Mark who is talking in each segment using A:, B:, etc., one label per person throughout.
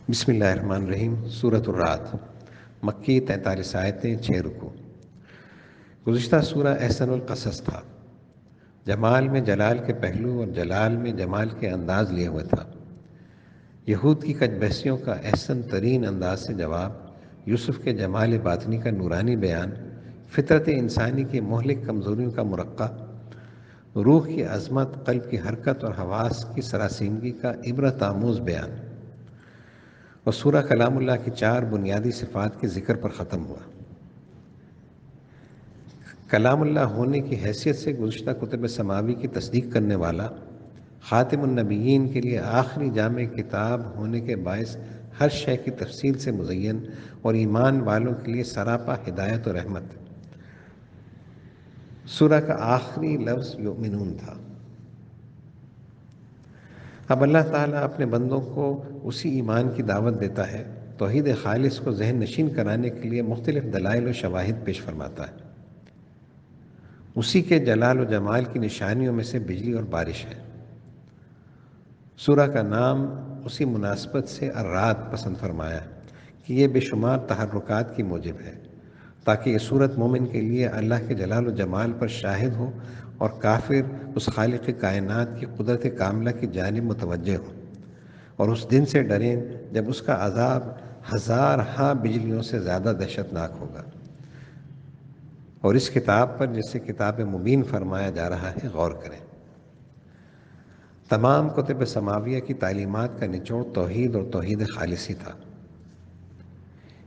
A: بسم اللہ الرحمن الرحیم۔ سورۃ الرعد، مکی، 43 آیتیں، 6 رکوع۔ گزشتہ سورہ احسن القصص تھا۔ جمال میں جلال کے پہلو اور جلال میں جمال کے انداز لیے ہوئے تھا۔ یہود کی کج بحثیوں کا احسن ترین انداز سے جواب، یوسف کے جمال باطنی کا نورانی بیان، فطرت انسانی کی مہلک کمزوریوں کا مرقع، روح کی عظمت، قلب کی حرکت اور حواس کی سراسیمگی کا عبرت آموز بیان، اور سورہ کلام اللہ کی 4 بنیادی صفات کے ذکر پر ختم ہوا۔ کلام اللہ ہونے کی حیثیت سے گزشتہ کتب سماوی کی تصدیق کرنے والا، خاتم النبیین کے لیے آخری جامع کتاب ہونے کے باعث ہر شے کی تفصیل سے مزین، اور ایمان والوں کے لیے سراپا ہدایت و رحمت۔ سورہ کا آخری لفظ یؤمنون تھا۔ اب اللہ تعالیٰ اپنے بندوں کو اسی ایمان کی دعوت دیتا ہے۔ توحید خالص کو ذہن نشین کرانے کے لیے مختلف دلائل و شواہد پیش فرماتا ہے۔ اسی کے جلال و جمال کی نشانیوں میں سے بجلی اور بارش ہے۔ سورہ کا نام اسی مناسبت سے الرعد پسند فرمایا کہ یہ بے شمار تحرکات کی موجب ہے، تاکہ یہ صورت مومن کے لیے اللہ کے جلال و جمال پر شاہد ہو اور کافر اس خالق کائنات کی قدرت کاملہ کی جانب متوجہ ہو، اور اس دن سے ڈریں جب اس کا عذاب ہزار ہاں بجلیوں سے زیادہ دہشت ناک ہوگا۔ اور اس کتاب پر جسے کتاب مبین فرمایا جا رہا ہے غور کریں۔ تمام کتب سماویہ کی تعلیمات کا نچوڑ توحید اور توحید خالصی تھا۔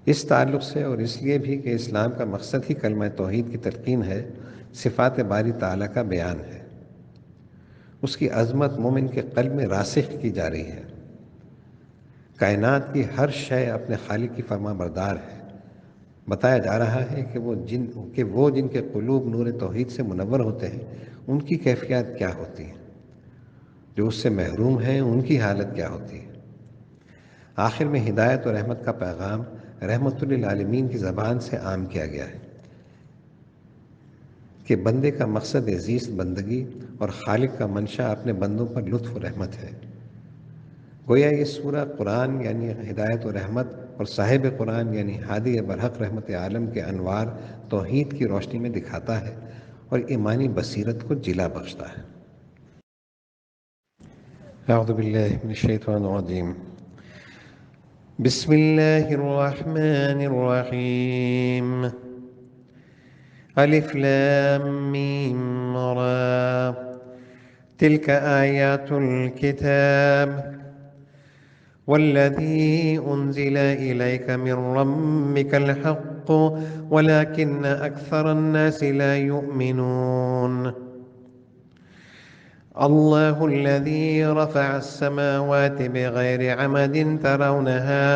A: اس تعلق سے اور اس لیے بھی کہ اسلام کا مقصد ہی کلمہ توحید کی تلقین ہے، صفات باری تعالیٰ کا بیان ہے۔ اس کی عظمت مومن کے قلب میں راسخ کی جا رہی ہے۔ کائنات کی ہر شے اپنے خالق کی فرما بردار ہے۔ بتایا جا رہا ہے کہ وہ جن کے قلوب نور توحید سے منور ہوتے ہیں، ان کی کیفیت کیا ہوتی ہے، جو اس سے محروم ہیں ان کی حالت کیا ہوتی ہے۔ آخر میں ہدایت و رحمت کا پیغام رحمت للعالمین کی زبان سے عام کیا گیا ہے کہ بندے کا مقصد زیست بندگی اور خالق کا منشا اپنے بندوں پر لطف و رحمت ہے۔ گویا یہ سورہ قرآن یعنی ہدایت و رحمت اور صاحب قرآن یعنی ہادی برحق رحمت عالم کے انوار توحید کی روشنی میں دکھاتا ہے اور ایمانی بصیرت کو جلا بخشتا ہے۔ اعوذ باللہ من الشیطان الرجیم، بسم اللہ الرحمن الرحیم، الف لام میم را، تلک آیات الکتاب والذی انزل الیک من ربک الحق ولکن اکثر الناس لا یؤمنون۔ اللہ الذی رفع السماوات بغیر عمد ترونها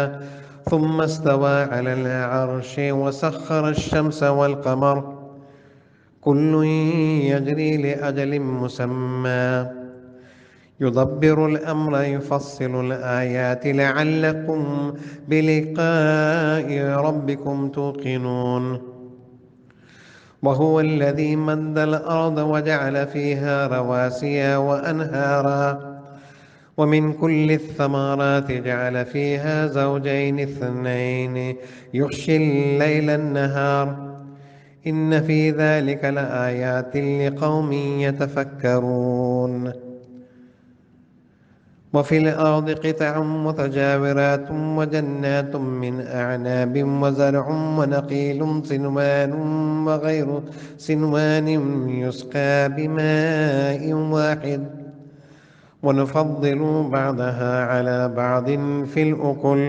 A: ثم استوى على العرش وسخر الشمس والقمر كل يجري لأجل مسمى يدبر الأمر يفصل الآيات لعلكم بلقاء ربكم توقنون۔ وهو الذي مد الأرض وجعل فيها رواسي وأنهارا ومن كل الثمرات جعل فيها زوجين اثنين يغشي الليل النهار إن في ذلك لآيات لقوم يتفكرون۔ وفي الأرض قطع متجاورات وجنات من أعناب وزرع ونخيل صنوان وغير صنوان يسقى بماء واحد ونفضل بعضها على بعض في الأكل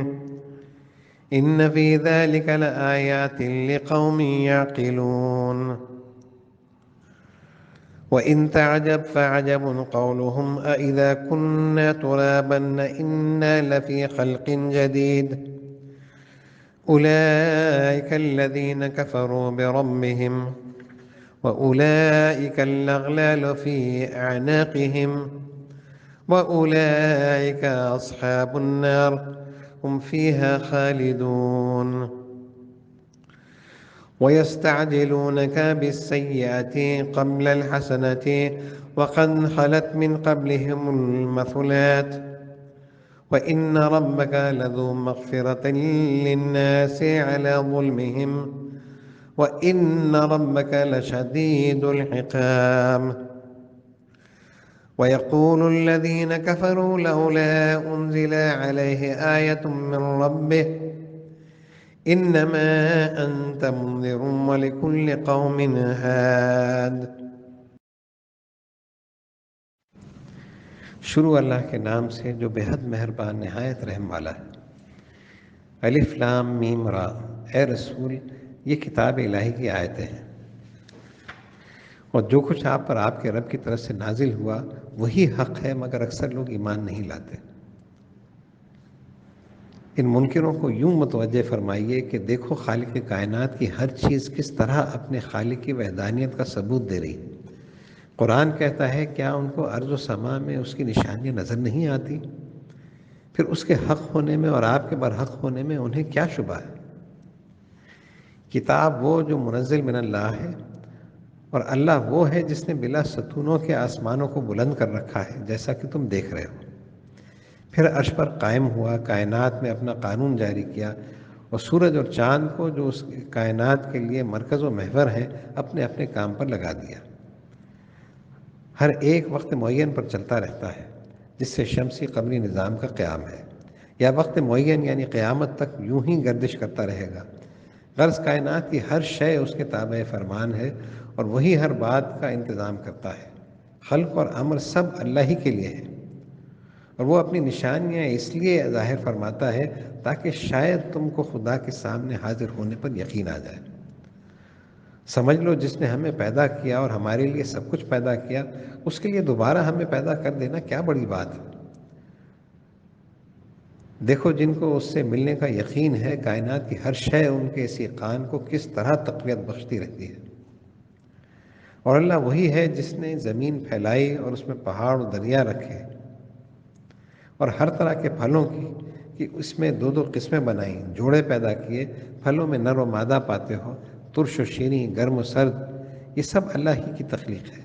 A: إن في ذلك لآيات لقوم يعقلون۔ وإن تعجب فعجب قولهم أإذا كنا ترابا إنا لفي خلق جديد أولئك الذين كفروا بربهم وأولئك الأغلال في أعناقهم وأولئك أصحاب النار هم فيها خالدون۔ ويستعجلونك بالسيئة قبل الحسنة وقد خلت من قبلهم المثلات وَإِنَّ رَبَّكَ لَذُو مَغْفِرَةٍ لِلنَّاسِ عَلَى ظُلْمِهِمْ وَإِنَّ رَبَّكَ لَشَدِيدُ الْعِقَابِ وَيَقُولُ الَّذِينَ كَفَرُوا لَوْلَا أُنزِلَ عَلَيْهِ آيَةٌ مِّن رَّبِّهِ إِنَّمَا أَنتَ مُنذِرٌ وَلِكُلِّ قَوْمٍ هَادٍ۔ شروع اللہ کے نام سے جو بے حد مہربان نہایت رحم والا ہے۔ الف لام میم را، اے رسول یہ کتاب الہی کی آیتیں ہیں، اور جو کچھ آپ پر آپ کے رب کی طرف سے نازل ہوا وہی حق ہے، مگر اکثر لوگ ایمان نہیں لاتے۔ ان منکروں کو یوں متوجہ فرمائیے کہ دیکھو خالق کائنات کی ہر چیز کس طرح اپنے خالق کی وحدانیت کا ثبوت دے رہی۔ قرآن کہتا ہے کیا ان کو ارض و سما میں اس کی نشانیاں نظر نہیں آتی؟ پھر اس کے حق ہونے میں اور آپ کے برحق ہونے میں انہیں کیا شبہ ہے؟ کتاب وہ جو منزل من اللہ ہے، اور اللہ وہ ہے جس نے بلا ستونوں کے آسمانوں کو بلند کر رکھا ہے جیسا کہ تم دیکھ رہے ہو، پھر عرش پر قائم ہوا، کائنات میں اپنا قانون جاری کیا، اور سورج اور چاند کو جو اس کائنات کے لیے مرکز و محور ہیں اپنے اپنے کام پر لگا دیا۔ ہر ایک وقت معین پر چلتا رہتا ہے، جس سے شمسی قمری نظام کا قیام ہے، یا وقت معین یعنی قیامت تک یوں ہی گردش کرتا رہے گا۔ غرض کائنات کی ہر شے اس کے تابع فرمان ہے، اور وہی ہر بات کا انتظام کرتا ہے۔ خلق اور امر سب اللہ ہی کے لیے ہے، اور وہ اپنی نشانیاں اس لیے ظاہر فرماتا ہے تاکہ شاید تم کو خدا کے سامنے حاضر ہونے پر یقین آ جائے۔ سمجھ لو جس نے ہمیں پیدا کیا اور ہمارے لیے سب کچھ پیدا کیا، اس کے لیے دوبارہ ہمیں پیدا کر دینا کیا بڑی بات ہے۔ دیکھو جن کو اس سے ملنے کا یقین ہے، کائنات کی ہر شے ان کے اس یقین کو کس طرح تقویت بخشتی رہتی ہے۔ اور اللہ وہی ہے جس نے زمین پھیلائی اور اس میں پہاڑ و دریا رکھے، اور ہر طرح کے پھلوں کی کہ اس میں دو دو قسمیں بنائیں، جوڑے پیدا کیے، پھلوں میں نر و مادہ پاتے ہو، ترش و شیریں، گرم و سرد، یہ سب اللہ ہی کی تخلیق ہے۔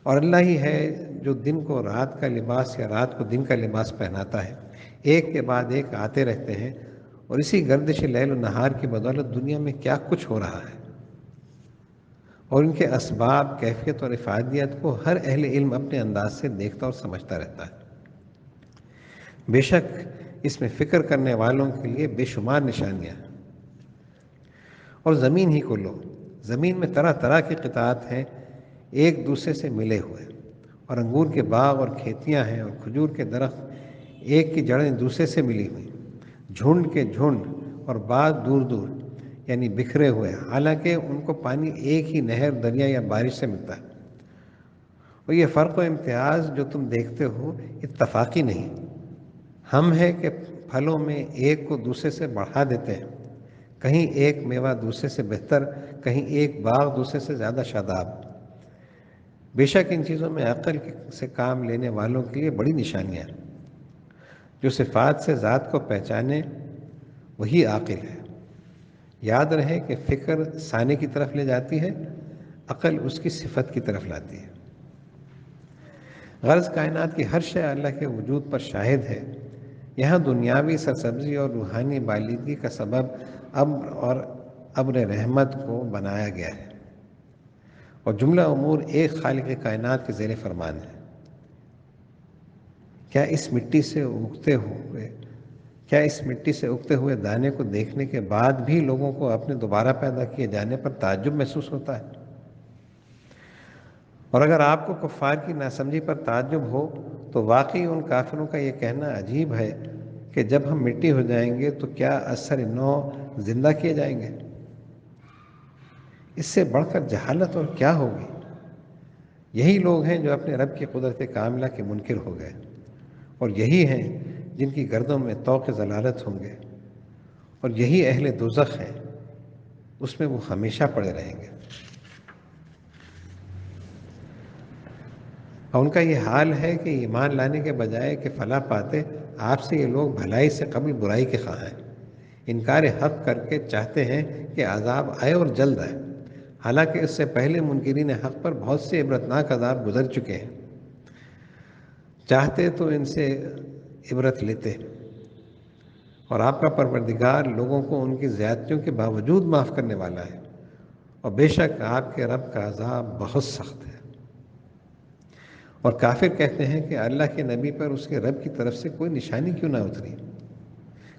A: اور اللہ ہی ہے جو دن کو رات کا لباس یا رات کو دن کا لباس پہناتا ہے، ایک کے بعد ایک آتے رہتے ہیں، اور اسی گردش لیل و نہار کی بدولت دنیا میں کیا کچھ ہو رہا ہے، اور ان کے اسباب، کیفیت اور افادیت کو ہر اہل علم اپنے انداز سے دیکھتا اور سمجھتا رہتا ہے۔ بے شک اس میں فکر کرنے والوں کے لیے بے شمار نشانیاں ہیں۔ اور زمین ہی کو لو، زمین میں طرح طرح کی قطعات ہیں ایک دوسرے سے ملے ہوئے، اور انگور کے باغ اور کھیتیاں ہیں، اور کھجور کے درخت ایک کی جڑیں دوسرے سے ملی ہوئی، جھنڈ کے جھنڈ، اور بعض دور دور یعنی بکھرے ہوئے، حالانکہ ان کو پانی ایک ہی نہر، دریا یا بارش سے ملتا ہے۔ اور یہ فرق و امتیاز جو تم دیکھتے ہو اتفاقی نہیں، ہم ہے کہ پھلوں میں ایک کو دوسرے سے بڑھا دیتے ہیں، کہیں ایک میوہ دوسرے سے بہتر، کہیں ایک باغ دوسرے سے زیادہ شاداب۔ بے شک ان چیزوں میں عقل سے کام لینے والوں کے لیے بڑی نشانیاں ہیں۔ جو صفات سے ذات کو پہچانے وہی عاقل ہے۔ یاد رہے کہ فکر ثانی کی طرف لے جاتی ہے، عقل اس کی صفت کی طرف لاتی ہے۔ غرض کائنات کی ہر شے اللہ کے وجود پر شاہد ہے۔ یہاں دنیاوی سرسبزی اور روحانی بالیدگی کا سبب امر اور ابر رحمت کو بنایا گیا ہے، اور جملہ امور ایک خالق کائنات کے زیر فرمان ہے۔ کیا اس مٹی سے اگتے ہوئے دانے کو دیکھنے کے بعد بھی لوگوں کو اپنے دوبارہ پیدا کیے جانے پر تعجب محسوس ہوتا ہے؟ اور اگر آپ کو کفار کی ناسمجھی پر تعجب ہو تو واقعی ان کافروں کا یہ کہنا عجیب ہے کہ جب ہم مٹی ہو جائیں گے تو کیا اثر نو زندہ کیے جائیں گے؟ اس سے بڑھ کر جہالت اور کیا ہوگی؟ یہی لوگ ہیں جو اپنے رب کی قدرت کاملہ کے منکر ہو گئے، اور یہی ہیں جن کی گردوں میں طوق ضلالت ہوں گے، اور یہی اہل دوزخ ہیں، اس میں وہ ہمیشہ پڑے رہیں گے۔ اور ان کا یہ حال ہے کہ ایمان لانے کے بجائے کہ فلاح پاتے، آپ سے یہ لوگ بھلائی سے قبل برائی کے خواہاں ہیں، انکار حق کر کے چاہتے ہیں کہ عذاب آئے اور جلد آئے، حالانکہ اس سے پہلے منکرین حق پر بہت سے عبرتناک عذاب گزر چکے ہیں۔ چاہتے تو ان سے عبرت لیتے، اور آپ کا پروردگار لوگوں کو ان کی زیادتیوں کے باوجود معاف کرنے والا ہے، اور بے شک آپ کے رب کا عذاب بہت سخت ہے۔ اور کافر کہتے ہیں کہ اللہ کے نبی پر اس کے رب کی طرف سے کوئی نشانی کیوں نہ اتری،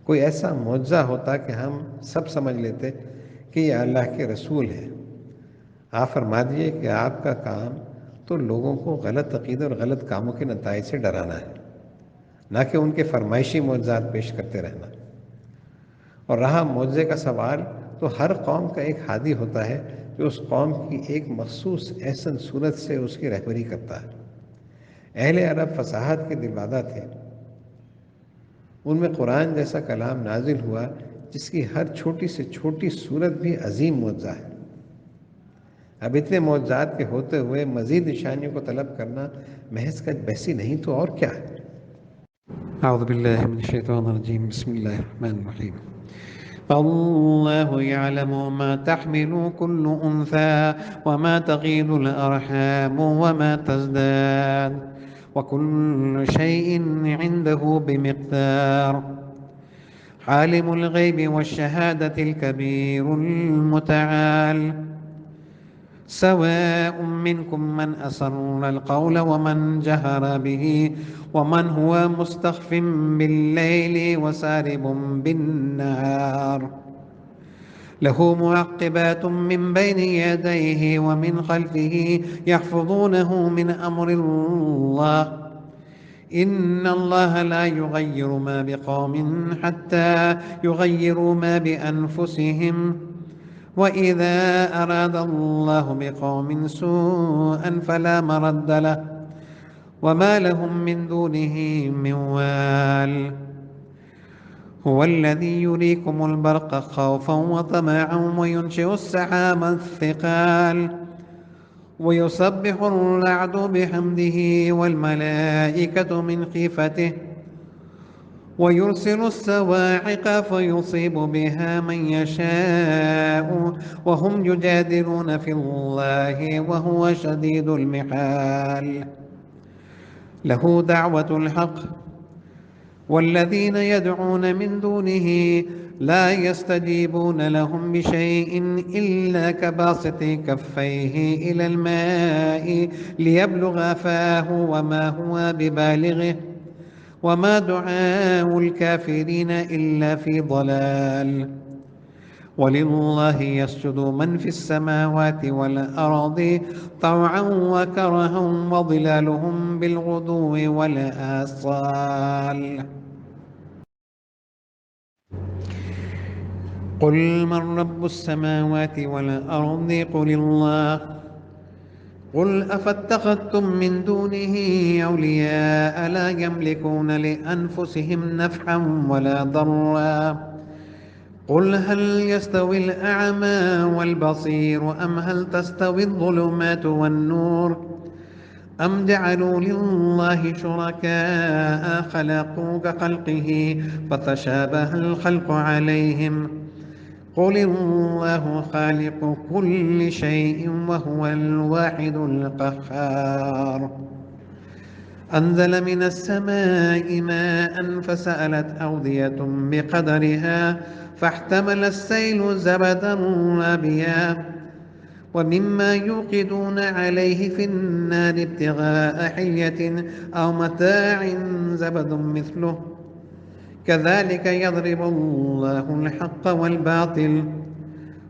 A: کوئی ایسا معجزہ ہوتا کہ ہم سب سمجھ لیتے کہ یہ اللہ کے رسول ہیں۔ آپ فرما دیجیے کہ آپ کا کام تو لوگوں کو غلط عقیدے اور غلط کاموں کے نتائج سے ڈرانا ہے، نہ کہ ان کے فرمائشی معجزات پیش کرتے رہنا۔ اور رہا معجزے کا سوال، تو ہر قوم کا ایک ہادی ہوتا ہے جو اس قوم کی ایک مخصوص احسن صورت سے اس کی رہبری کرتا ہے۔ اہل عرب فصاحت کے دلبادہ تھے، ان میں قرآن جیسا کلام نازل ہوا جس کی ہر چھوٹی سے چھوٹی صورت بھی عظیم معجزہ ہے۔ اب اتنے معجزات کے ہوتے ہوئے مزید نشانیوں کو طلب کرنا محض کج بحثی نہیں تو اور کیا ہے؟ اعوذ باللہ من الشیطان الرجیم، بسم اللہ الرحمن الرحیم۔
B: الله يعلم ما تحمل كل أنثى وما تغيض الأرحام وما تزداد وكل شيء عنده بمقدار. عالم الغيب والشهادة الكبير المتعال. سواء منكم من أسر القول ومن جهر به ومن هو مستخف بالليل وسارب بالنهار. له معقبات من بين يديه ومن خلفه يحفظونه من أمر الله. إن الله لا يغير ما بقوم حتى يغيروا ما بأنفسهم. وإذا أراد الله بقوم سوءا فلا مرد له وما لهم من دونه من وال. هو الذي يريكم البرق خوفا وطمعا وينشئ السحاب الثقال ويسبح الرعد بحمده والملائكة من خيفته ويرسل الصواعق فيصيب بها من يشاء وهم يجادلون في الله وهو شديد المحال. له دعوة الحق والذين يدعون من دونه لا يستجيبون لهم بشيء إلا كباسط كفيه إلى الماء ليبلغ فاه وما هو ببالغه وما دعاء الكافرين إلا في ضلال. ولله يسجد من في السماوات والأرض طوعا وكرها وظلالهم بالغدو والآصال. قل من رب السماوات والأرض قل الله. قل أفاتخذتم من دونه أولياء لا يملكون لأنفسهم نفعا ولا ضرا. قل هل يستوي الأعمى والبصير أم هل تستوي الظلمات والنور أم جعلوا لله شركاء خلقوا كخلقه فتشابه الخلق عليهم. قل الله خالق كل شيء وهو الواحد القهار. أنزل من السماء ماء فسالت أودية بقدرها فاحتمل السيل زبدا رابيا ومما يوقدون عليه في النار ابتغاء حلية أو متاع زبد مثله كذلك يضرب الله الحق والباطل.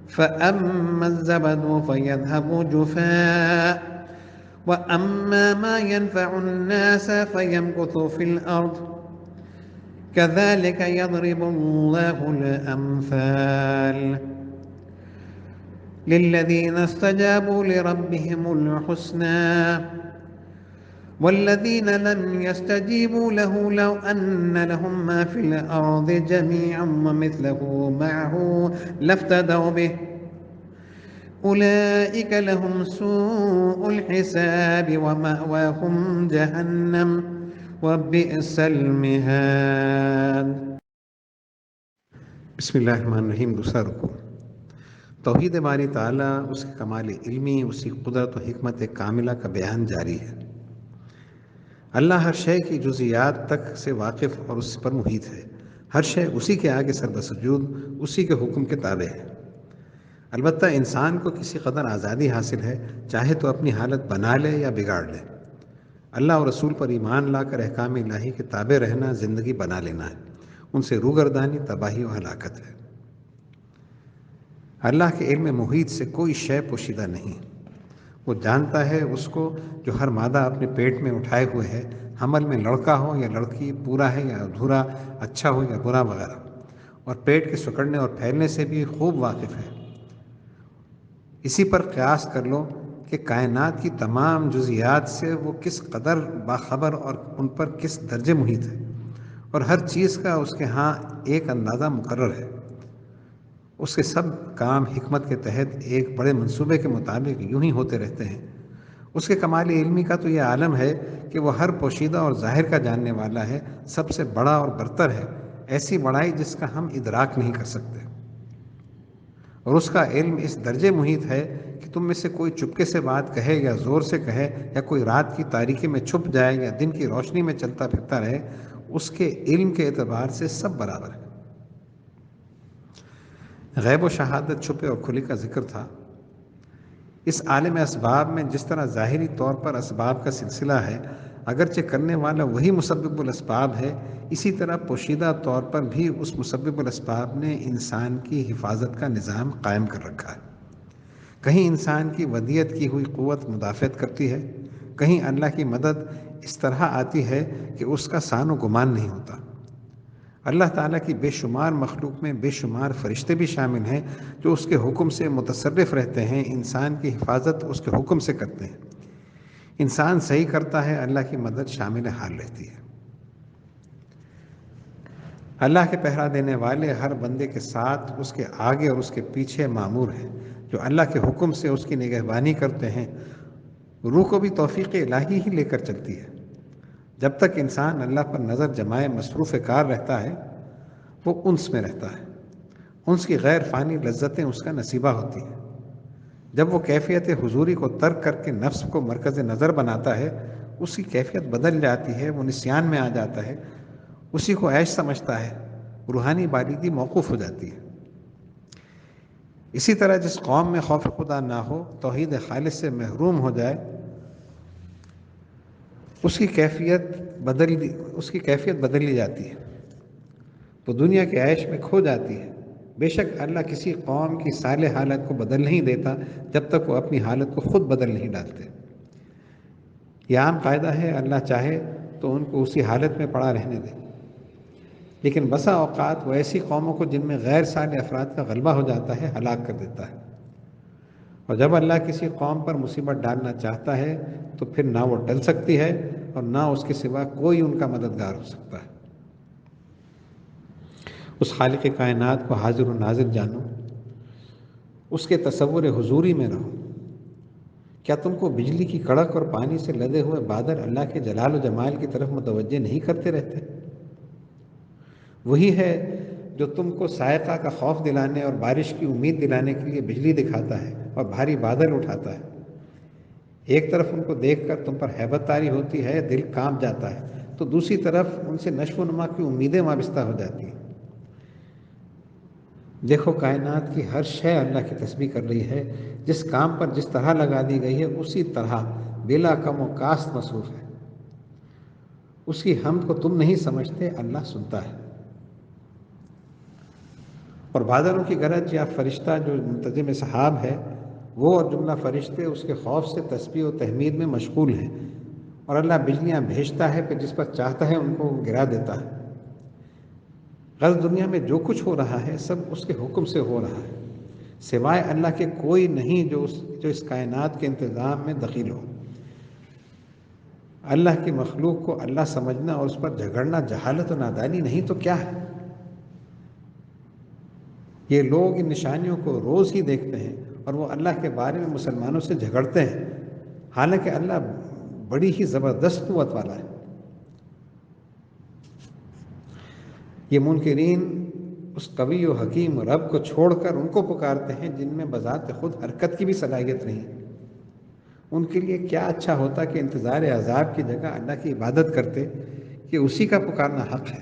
B: فأما الزبد فيذهب جفاء وأما ما ينفع الناس فيمكث في الأرض. كذلك يضرب الله الأمثال. للذين استجابوا لربهم الحسنى والذين لم يستجيبوا له لو أن لهم ما في الأرض جميعا ومثله معه لافتدوا به أولئك لهم سوء الحساب ومأواهم جهنم وبئس المهاد.
A: بسم اللہ الرحمن الرحیم۔ دوسرا رکوع۔ توحید باری تعالیٰ، اس کے کمال علمی، اس کی قدرت و حکمت کاملہ کا بیان جاری ہے۔ اللہ ہر شے کی جزیات تک سے واقف اور اس پر محیط ہے۔ ہر شے اسی کے آگے سر بسجود، اسی کے حکم کے تابع ہے۔ البتہ انسان کو کسی قدر آزادی حاصل ہے، چاہے تو اپنی حالت بنا لے یا بگاڑ لے۔ اللہ اور رسول پر ایمان لا کر احکام الہی کے تابع رہنا زندگی بنا لینا ہے، ان سے روگردانی تباہی و ہلاکت ہے۔ اللہ کے علم محیط سے کوئی شے پوشیدہ نہیں۔ وہ جانتا ہے اس کو جو ہر مادہ اپنے پیٹ میں اٹھائے ہوئے ہے، حمل میں لڑکا ہو یا لڑکی، پورا ہے یا ادھورا، اچھا ہو یا برا وغیرہ، اور پیٹ کے سکڑنے اور پھیلنے سے بھی خوب واقف ہے۔ اسی پر قیاس کر لو کہ کائنات کی تمام جزیات سے وہ کس قدر باخبر اور ان پر کس درجے محیط ہے، اور ہر چیز کا اس کے ہاں ایک اندازہ مقرر ہے۔ اس کے سب کام حکمت کے تحت ایک بڑے منصوبے کے مطابق یوں ہی ہوتے رہتے ہیں۔ اس کے کمال علمی کا تو یہ عالم ہے کہ وہ ہر پوشیدہ اور ظاہر کا جاننے والا ہے، سب سے بڑا اور برتر ہے، ایسی بڑائی جس کا ہم ادراک نہیں کر سکتے۔ اور اس کا علم اس درجے محیط ہے کہ تم میں سے کوئی چپکے سے بات کہے یا زور سے کہے، یا کوئی رات کی تاریکی میں چھپ جائے یا دن کی روشنی میں چلتا پھرتا رہے، اس کے علم کے اعتبار سے سب برابر ہے۔ غیب و شہادت، چھپے اور کھلے کا ذکر تھا۔ اس عالم اسباب میں جس طرح ظاہری طور پر اسباب کا سلسلہ ہے، اگرچہ کرنے والا وہی مسبب الاسباب ہے، اسی طرح پوشیدہ طور پر بھی اس مسبب الاسباب نے انسان کی حفاظت کا نظام قائم کر رکھا ہے۔ کہیں انسان کی ودیت کی ہوئی قوت مدافعت کرتی ہے، کہیں اللہ کی مدد اس طرح آتی ہے کہ اس کا سان و گمان نہیں ہوتا۔ اللہ تعالیٰ کی بے شمار مخلوق میں بے شمار فرشتے بھی شامل ہیں جو اس کے حکم سے متصرف رہتے ہیں، انسان کی حفاظت اس کے حکم سے کرتے ہیں۔ انسان صحیح کرتا ہے، اللہ کی مدد شامل حال رہتی ہے۔ اللہ کے پہرا دینے والے ہر بندے کے ساتھ، اس کے آگے اور اس کے پیچھے مامور ہیں، جو اللہ کے حکم سے اس کی نگہبانی کرتے ہیں۔ روح کو بھی توفیق الہی ہی لے کر چلتی ہے۔ جب تک انسان اللہ پر نظر جمائے مصروف کار رہتا ہے، وہ انس میں رہتا ہے۔ انس کی غیر فانی لذتیں اس کا نصیبہ ہوتی ہیں۔ جب وہ کیفیت حضوری کو ترک کر کے نفس کو مرکز نظر بناتا ہے، اس کی کیفیت بدل جاتی ہے، وہ نسیان میں آ جاتا ہے، اسی کو عیش سمجھتا ہے، روحانی بالغی موقوف ہو جاتی ہے۔ اسی طرح جس قوم میں خوف خدا نہ ہو، توحید خالص سے محروم ہو جائے، اس کی کیفیت بدل لی جاتی ہے، وہ دنیا کے عیش میں کھو جاتی ہے۔ بے شک اللہ کسی قوم کی صالح حالت کو بدل نہیں دیتا جب تک وہ اپنی حالت کو خود بدل نہیں ڈالتے۔ یہ عام قاعدہ ہے، اللہ چاہے تو ان کو اسی حالت میں پڑا رہنے دے، لیکن بسا اوقات وہ ایسی قوموں کو جن میں غیر صالح افراد کا غلبہ ہو جاتا ہے، ہلاک کر دیتا ہے۔ اور جب اللہ کسی قوم پر مصیبت ڈالنا چاہتا ہے تو پھر نہ وہ ٹل سکتی ہے اور نہ اس کے سوا کوئی ان کا مددگار ہو سکتا ہے۔ اس خالق کائنات کو حاضر و ناظر جانو، اس کے تصور حضوری میں رہو۔ کیا تم کو بجلی کی کڑک اور پانی سے لدے ہوئے بادل اللہ کے جلال و جمال کی طرف متوجہ نہیں کرتے رہتے؟ وہی ہے جو تم کو سائقہ کا خوف دلانے اور بارش کی امید دلانے کے لیے بجلی دکھاتا ہے اور بھاری بادل اٹھاتا ہے۔ ایک طرف ان کو دیکھ کر تم پر ہیبت طاری ہوتی ہے، دل کانپ جاتا ہے، تو دوسری طرف ان سے نشو و نما کی امیدیں وابستہ ہو جاتی ہیں۔ دیکھو کائنات کی ہر شے اللہ کی تسبیح کر رہی ہے، جس کام پر جس طرح لگا دی گئی ہے اسی طرح بلا کم و کاست مصروف ہے۔ اس کی حمد کو تم نہیں سمجھتے، اللہ سنتا ہے۔ اور بادلوں کی گرج یا فرشتہ جو منتظم سحاب ہے، وہ اور جملہ فرشتے اس کے خوف سے تسبیح و تحمید میں مشغول ہیں، اور اللہ بجلیاں بھیجتا ہے، پھر جس پر چاہتا ہے ان کو گرا دیتا ہے۔ غرض دنیا میں جو کچھ ہو رہا ہے سب اس کے حکم سے ہو رہا ہے، سوائے اللہ کے کوئی نہیں جو اس کائنات کے انتظام میں دخیل ہو۔ اللہ کی مخلوق کو اللہ سمجھنا اور اس پر جھگڑنا جہالت و نادانی نہیں تو کیا ہے؟ یہ لوگ ان نشانیوں کو روز ہی دیکھتے ہیں اور وہ اللہ کے بارے میں مسلمانوں سے جھگڑتے ہیں، حالانکہ اللہ بڑی ہی زبردست قوت والا ہے۔ یہ منکرین اس قوی و حکیم رب کو چھوڑ کر ان کو پکارتے ہیں جن میں بذات خود حرکت کی بھی صلاحیت نہیں۔ ان کے لیے کیا اچھا ہوتا کہ انتظار عذاب کی جگہ اللہ کی عبادت کرتے کہ اسی کا پکارنا حق ہے،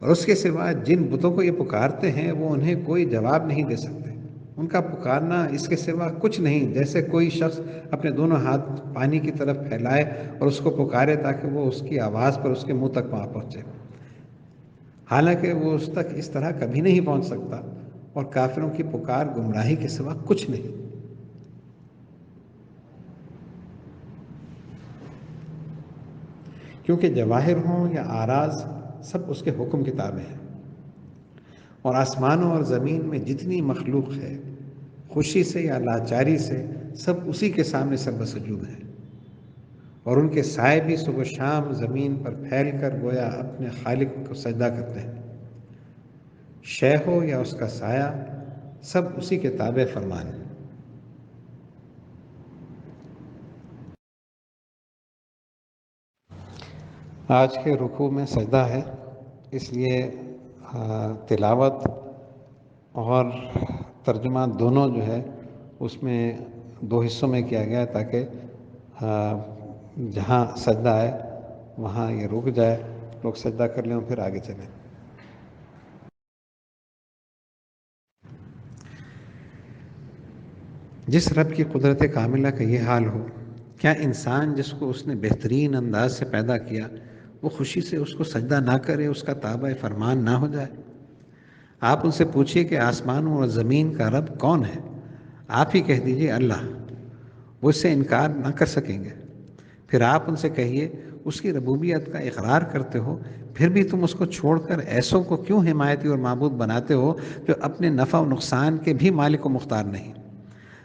A: اور اس کے سوا جن بتوں کو یہ پکارتے ہیں وہ انہیں کوئی جواب نہیں دے سکتے۔ ان کا پکارنا اس کے سوا کچھ نہیں، جیسے کوئی شخص اپنے دونوں ہاتھ پانی کی طرف پھیلائے اور اس کو پکارے تاکہ وہ اس کی آواز پر اس کے منہ تک پہنچے، حالانکہ وہ اس تک اس طرح کبھی نہیں پہنچ سکتا، اور کافروں کی پکار گمراہی کے سوا کچھ نہیں۔ کیونکہ جواہر ہوں یا آراز سب اس کے حکم کے تابع ہیں، اور آسمانوں اور زمین میں جتنی مخلوق ہے، خوشی سے یا لاچاری سے، سب اسی کے سامنے سر بسجود ہیں، اور ان کے سائے بھی صبح و شام زمین پر پھیل کر گویا اپنے خالق کو سجدہ کرتے ہیں۔ شے ہو یا اس کا سایہ، سب اسی کے تابع فرمان ہیں۔ آج کے رکوع میں سجدہ ہے، اس لیے تلاوت اور ترجمہ دونوں جو ہے اس میں دو حصوں میں کیا گیا ہے، تاکہ جہاں سجدہ ہے وہاں یہ رک جائے، لوگ سجدہ کر لیں اور پھر آگے چلیں۔ جس رب کی قدرت کاملہ کا یہ حال ہو، کیا انسان جس کو اس نے بہترین انداز سے پیدا کیا وہ خوشی سے اس کو سجدہ نہ کرے، اس کا تابع فرمان نہ ہو جائے؟ آپ ان سے پوچھیے کہ آسمانوں اور زمین کا رب کون ہے؟ آپ ہی کہہ دیجئے اللہ، وہ اس سے انکار نہ کر سکیں گے۔ پھر آپ ان سے کہیے اس کی ربوبیت کا اقرار کرتے ہو، پھر بھی تم اس کو چھوڑ کر ایسوں کو کیوں حمایتی اور معبود بناتے ہو جو اپنے نفع و نقصان کے بھی مالک و مختار نہیں؟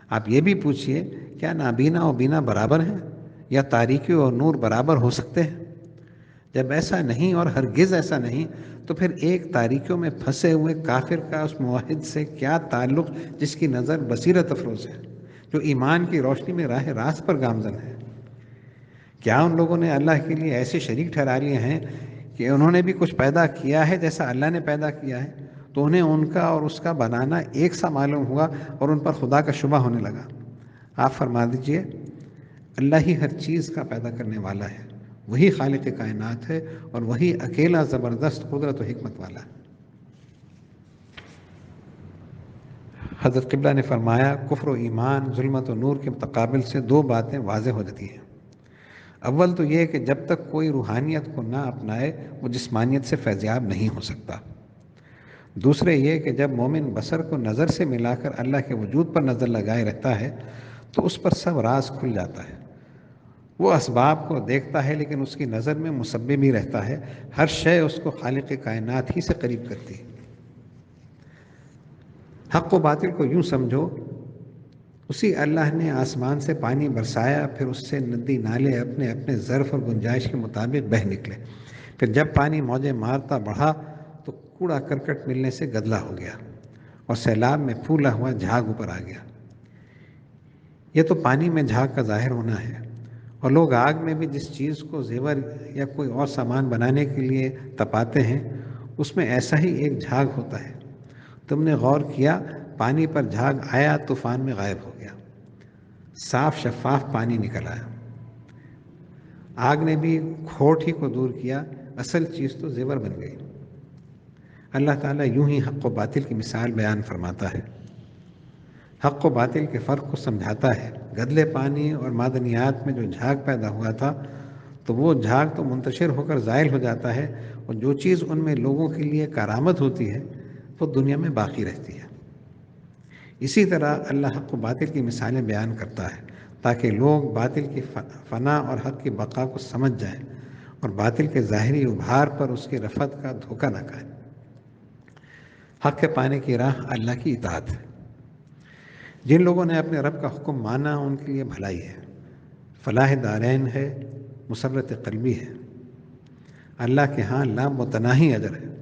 A: آپ یہ بھی پوچھئے کیا نابینا و بینا برابر ہیں، یا تاریکی اور نور برابر ہو سکتے ہیں؟ جب ایسا نہیں اور ہرگز ایسا نہیں، تو پھر ایک تاریکیوں میں پھنسے ہوئے کافر کا اس موحد سے کیا تعلق جس کی نظر بصیرت افروز ہے، جو ایمان کی روشنی میں راہ راست پر گامزن ہے؟ کیا ان لوگوں نے اللہ کے لیے ایسے شریک ٹھہرا لیے ہیں کہ انہوں نے بھی کچھ پیدا کیا ہے جیسا اللہ نے پیدا کیا ہے، تو انہیں ان کا اور اس کا بنانا ایک سا معلوم ہوا اور ان پر خدا کا شبہ ہونے لگا۔ آپ فرما دیجئے اللہ ہی ہر چیز کا پیدا کرنے والا ہے، وہی خالق کائنات ہے، اور وہی اکیلا زبردست قدرت و حکمت والا ہے۔ حضرت قبلہ نے فرمایا کفر و ایمان، ظلمت و نور کے متقابل سے دو باتیں واضح ہو جاتی ہیں۔ اول تو یہ کہ جب تک کوئی روحانیت کو نہ اپنائے وہ جسمانیت سے فیضیاب نہیں ہو سکتا۔ دوسرے یہ کہ جب مومن بصر کو نظر سے ملا کر اللہ کے وجود پر نظر لگائے رہتا ہے تو اس پر سب راز کھل جاتا ہے۔ وہ اسباب کو دیکھتا ہے لیکن اس کی نظر میں مسبب ہی رہتا ہے، ہر شے اس کو خالق کائنات ہی سے قریب کرتی ہے۔ حق و باطل کو یوں سمجھو، اسی اللہ نے آسمان سے پانی برسایا، پھر اس سے ندی نالے اپنے اپنے ظرف اور گنجائش کے مطابق بہہ نکلے، پھر جب پانی موجیں مارتا بڑھا تو کوڑا کرکٹ ملنے سے گدلا ہو گیا اور سیلاب میں پھولا ہوا جھاگ اوپر آ گیا۔ یہ تو پانی میں جھاگ کا ظاہر ہونا ہے، اور لوگ آگ میں بھی جس چیز کو زیور یا کوئی اور سامان بنانے کے لیے تپاتے ہیں اس میں ایسا ہی ایک جھاگ ہوتا ہے۔ تم نے غور کیا پانی پر جھاگ آیا، طوفان میں غائب ہو گیا، صاف شفاف پانی نکل آیا۔ آگ نے بھی کھوٹ ہی کو دور کیا، اصل چیز تو زیور بن گئی۔ اللہ تعالیٰ یوں ہی حق و باطل کی مثال بیان فرماتا ہے، حق و باطل کے فرق کو سمجھاتا ہے۔ گدلے پانی اور معدنیات میں جو جھاگ پیدا ہوا تھا تو وہ جھاگ تو منتشر ہو کر زائل ہو جاتا ہے، اور جو چیز ان میں لوگوں کے لیے کارآمد ہوتی ہے وہ دنیا میں باقی رہتی ہے۔ اسی طرح اللہ حق و باطل کی مثالیں بیان کرتا ہے تاکہ لوگ باطل کی فنا اور حق کی بقا کو سمجھ جائیں اور باطل کے ظاہری ابھار پر اس کی رفعت کا دھوکہ نہ کھائیں۔ حق کے پانے کی راہ اللہ کی اطاعت ہے۔ جن لوگوں نے اپنے رب کا حکم مانا ان کے لیے بھلائی ہے، فلاح دارین ہے، مسرت قلبی ہے، اللہ کے ہاں لامتناہی اجر ہے۔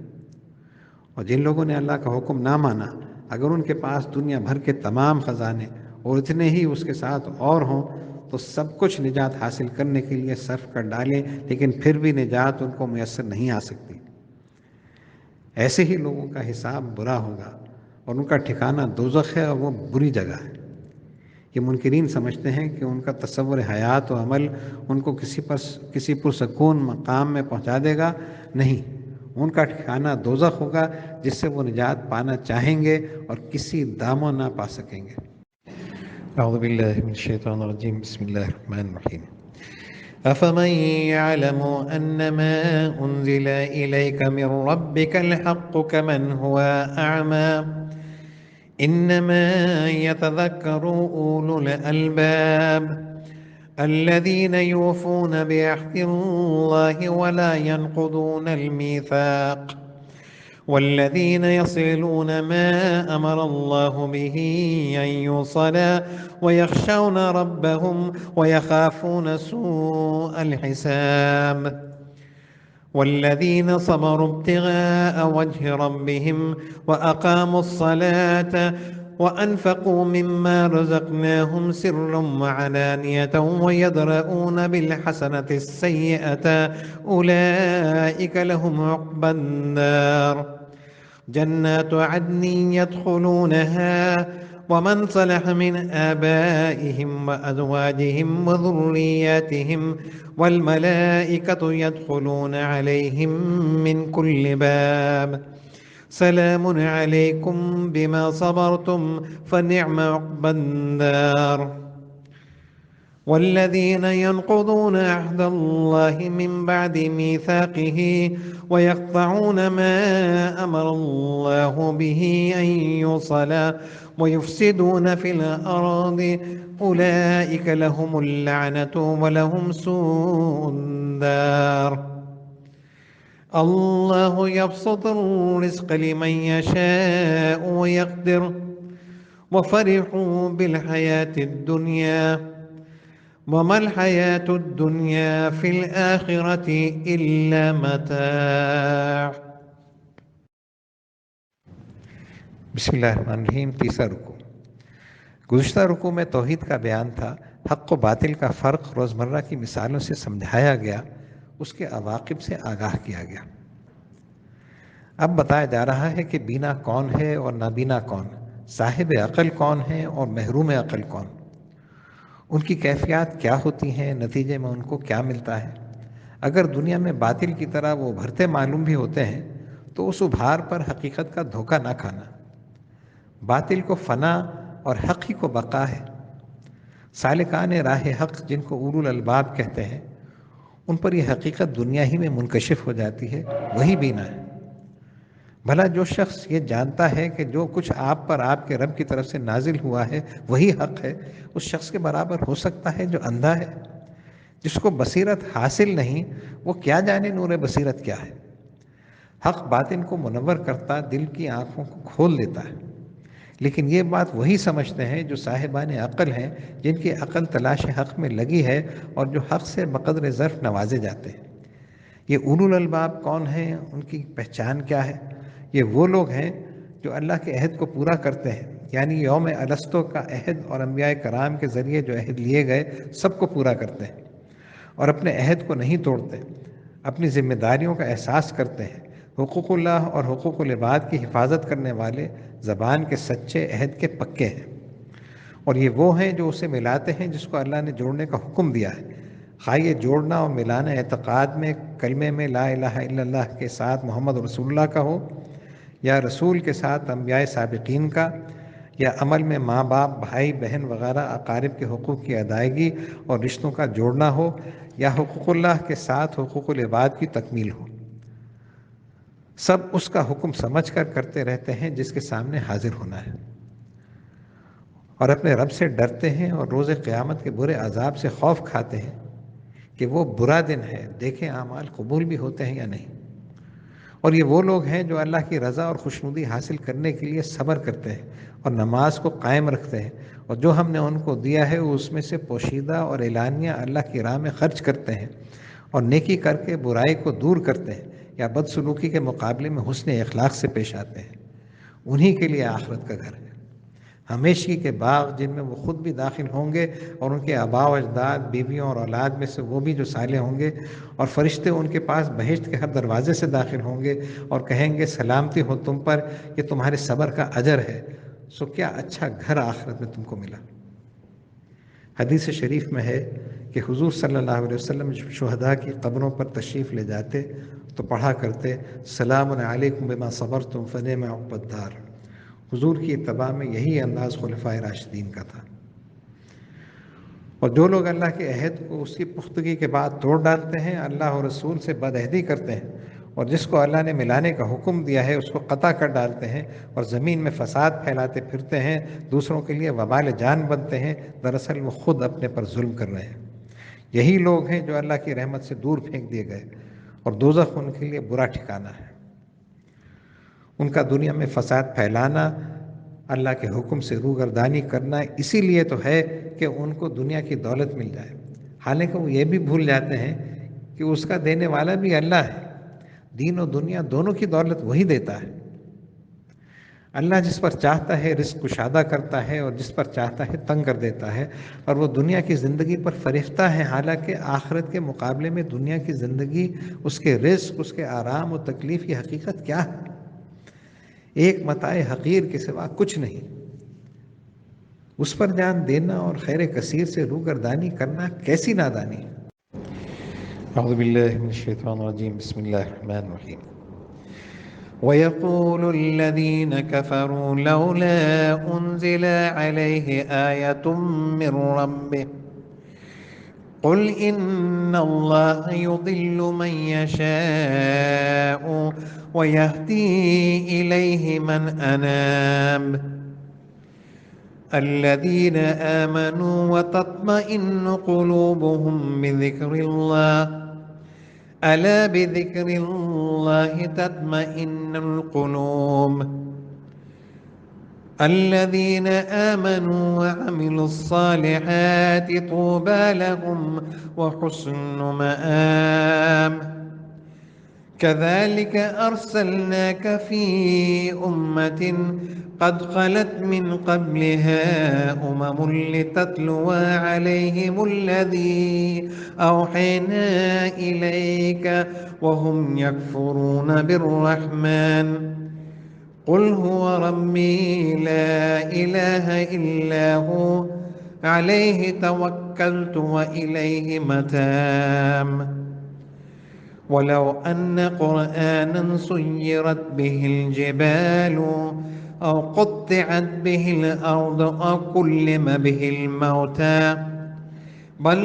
A: اور جن لوگوں نے اللہ کا حکم نہ مانا، اگر ان کے پاس دنیا بھر کے تمام خزانے اور اتنے ہی اس کے ساتھ اور ہوں تو سب کچھ نجات حاصل کرنے کے لیے صرف کر ڈالیں، لیکن پھر بھی نجات ان کو میسر نہیں آ سکتی۔ ایسے ہی لوگوں کا حساب برا ہوگا اور ان کا ٹھکانہ دوزخ ہے، اور وہ بری جگہ ہے۔
B: یہ منکرین سمجھتے ہیں کہ ان کا تصور حیات و عمل ان کو کسی پرسکون مقام میں پہنچا دے گا. نہیں، ان کا ٹھکانہ دوزخ ہوگا جس سے وہ نجات پانا چاہیں گے اور کسی داموں نہ پا سکیں گے.
A: اعوذ باللہ من الشیطان الرجیم. بسم اللہ الرحمن الرحیم. افمن يعلم انما انزل اليك من ربك الحق كمن هو اعمى انما يتذكر اولو الالباب الذين يوفون بعهد الله ولا ينقضون الميثاق والذين يصلون ما أمر الله به أن يوصل ويخشون ربهم ويخافون سوء الحساب والذين صبروا ابتغاء وجه ربهم وأقاموا الصلاة وأنفقوا مما رزقناهم سرا وعلانية ويدرؤون بالحسنة السيئة أولئك لهم عقبى النار جنات عدن يدخلونها ومن صلح من آبائهم وأزواجهم وذرياتهم والملائكة يدخلون عليهم من كل باب سلام عليكم بما صبرتم فنعم عقبى الدار والذين ينقضون عهد الله من بعد ميثاقه ويقطعون ما أمر الله به أن يوصل ويفسدون في الأرض أولئك لهم اللعنة ولهم سوء الدار الله يبسط الرزق لمن يشاء ويقدر وفرحوا بالحياة الدنيا وما الحياة الدنيا في الآخرة إلا متاع. بسم اللہ الرحمن الرحیم. تیسرا رکوع. گزشتہ رکوع میں توحید کا بیان تھا. حق و باطل کا فرق روزمرہ کی مثالوں سے سمجھایا گیا، اس کے عواقب سے آگاہ کیا گیا. اب بتایا جا رہا ہے کہ بینا کون ہے اور نابینا کون، صاحب عقل کون ہے اور محروم عقل کون، ان کی کیفیات کیا ہوتی ہیں، نتیجے میں ان کو کیا ملتا ہے. اگر دنیا میں باطل کی طرح وہ ابھرتے معلوم بھی ہوتے ہیں تو اس ابھار پر حقیقت کا دھوکہ نہ کھانا. باطل کو فنا اور حق ہی کو بقا ہے. سالکان راہ حق جن کو اولو الالباب کہتے ہیں، ان پر یہ حقیقت دنیا ہی میں منکشف ہو جاتی ہے، وہی بینا ہے. بھلا جو شخص یہ جانتا ہے کہ جو کچھ آپ پر آپ کے رب کی طرف سے نازل ہوا ہے وہی حق ہے، اس شخص کے برابر ہو سکتا ہے جو اندھا ہے؟ جس کو بصیرت حاصل نہیں وہ کیا جانے نور بصیرت کیا ہے. حق باطن کو منور کرتا، دل کی آنکھوں کو کھول دیتا ہے. لیکن یہ بات وہی سمجھتے ہیں جو صاحبان عقل ہیں، جن کی عقل تلاش حق میں لگی ہے اور جو حق سے بقدر ظرف نوازے جاتے ہیں. یہ اولو الالباب کون ہیں، ان کی پہچان کیا ہے؟ یہ وہ لوگ ہیں جو اللہ کے عہد کو پورا کرتے ہیں، یعنی یوم الستو کا عہد اور انبیاء کرام کے ذریعے جو عہد لیے گئے سب کو پورا کرتے ہیں اور اپنے عہد کو نہیں توڑتے، اپنی ذمہ داریوں کا احساس کرتے ہیں. حقوق اللہ اور حقوق العباد کی حفاظت کرنے والے زبان کے سچے، عہد کے پکے ہیں. اور یہ وہ ہیں جو اسے ملاتے ہیں جس کو اللہ نے جوڑنے کا حکم دیا ہے، خواہ یہ جوڑنا اور ملانا اعتقاد میں، کلمے میں لا الہ الا اللہ کے ساتھ محمد رسول اللہ کا ہو، یا رسول کے ساتھ انبیاء سابقین کا، یا عمل میں ماں باپ، بھائی بہن وغیرہ اقارب کے حقوق کی ادائیگی اور رشتوں کا جوڑنا ہو، یا حقوق اللہ کے ساتھ حقوق العباد کی تکمیل ہو. سب اس کا حکم سمجھ کر کرتے رہتے ہیں جس کے سامنے حاضر ہونا ہے، اور اپنے رب سے ڈرتے ہیں اور روز قیامت کے برے عذاب سے خوف کھاتے ہیں کہ وہ برا دن ہے، دیکھیں اعمال قبول بھی ہوتے ہیں یا نہیں. اور یہ وہ لوگ ہیں جو اللہ کی رضا اور خوشنودی حاصل کرنے کے لیے صبر کرتے ہیں اور نماز کو قائم رکھتے ہیں، اور جو ہم نے ان کو دیا ہے وہ اس میں سے پوشیدہ اور اعلانیہ اللہ کی راہ میں خرچ کرتے ہیں، اور نیکی کر کے برائی کو دور کرتے ہیں یا بدسلوکی کے مقابلے میں حسن اخلاق سے پیش آتے ہیں. انہی کے لیے آخرت کا گھر ہے، ہمیشگی کے باغ جن میں وہ خود بھی داخل ہوں گے اور ان کے آباء و اجداد، بیویوں اور اولاد میں سے وہ بھی جو صالح ہوں گے، اور فرشتے ان کے پاس بہشت کے ہر دروازے سے داخل ہوں گے اور کہیں گے سلامتی ہو تم پر، یہ تمہارے صبر کا اجر ہے. سو کیا اچھا گھر آخرت میں تم کو ملا.
B: حدیث شریف میں ہے کہ حضور صلی اللہ علیہ وسلم جب شہداء کی قبروں پر تشریف لے جاتے تو پڑھا کرتے سلام علیکم بما صبرتم فنعم عقبی الدار۔ حضور کی اتباع میں یہی انداز خلفائے راشدین کا تھا۔ اور جو لوگ اللہ کے عہد کو اس کی پختگی کے بعد توڑ ڈالتے ہیں، اللہ اور رسول سے بدعہدی کرتے ہیں، اور جس کو اللہ نے ملانے کا حکم دیا ہے اس کو قطع کر ڈالتے ہیں، اور زمین میں فساد پھیلاتے پھرتے ہیں، دوسروں کے لیے وبال جان بنتے ہیں، دراصل وہ خود اپنے پر ظلم کر رہے ہیں۔ یہی لوگ ہیں جو اللہ کی رحمت سے دور پھینک دیے گئے، اور دوزخ ان کے لیے برا ٹھکانہ ہے۔ ان کا دنیا میں فساد پھیلانا، اللہ کے حکم سے روگردانی کرنا اسی لیے تو ہے کہ ان کو دنیا کی دولت مل جائے، حالانکہ وہ یہ بھی بھول جاتے ہیں کہ اس کا دینے والا بھی اللہ ہے۔ دین و دنیا دونوں کی دولت وہی دیتا ہے۔ اللہ جس پر چاہتا ہے رزق کشادہ کرتا ہے، اور جس پر چاہتا ہے تنگ کر دیتا ہے، اور وہ دنیا کی زندگی پر فریفتہ ہے، حالانکہ آخرت کے مقابلے میں دنیا کی زندگی، اس کے رزق، اس کے آرام و تکلیف کی حقیقت کیا ہے؟ ایک متاع حقیر کے سوا کچھ نہیں۔ اس پر جان دینا اور خیر کثیر سے روگردانی کرنا کیسی نادانی ہے؟ اعوذ باللہ من الشیطان الرجیم، بسم اللہ الرحمن الرحیم۔ وَيَقُولُ الَّذِينَ كَفَرُوا لَوْلَا أُنزِلَ عَلَيْهِ آيَةٌ مِّن رَّبِّهِ قُلْ إِنَّ اللَّهَ يُضِلُّ مَن يَشَاءُ وَيَهْدِي إِلَيْهِ مَنْ أَنَابَ الَّذِينَ آمَنُوا وَتَطْمَئِنُّ قُلُوبُهُم بِذِكْرِ اللَّهِ أَلَا بِذِكْرِ اللَّهِ تَطْمَئِنُّ الْقُلُوبُ الَّذِينَ آمَنُوا وَعَمِلُوا الصَّالِحَاتِ طُوبَى لَهُمْ وَحُسْنُ مَآبٍ كَذَلِكَ أَرْسَلْنَاكَ فِي أُمَّةٍ قَدْ خَلَتْ مِنْ قَبْلِهَا لِتَتْلُوَ عَلَيْهِمُ الَّذِي أَوْحَيْنَا إِلَيْكَ وَهُمْ يَكْفُرُونَ بِالرَّحْمَنِ قُلْ هُوَ رَبِّي لَا إِلَهَ إِلَّا هُوَ عَلَيْهِ تَوَكَّلْتُ وَإِلَيْهِ مَتَابِ وَلَوْ أَنَّ قُرْآنًا سُيِّرَتْ بِهِ الْجِبَالُ أَوْ قُطِّعَتْ بِهِ الْأَرْضُ أَوْ كُلِّمَ بِهِ الْمَوْتَى بَل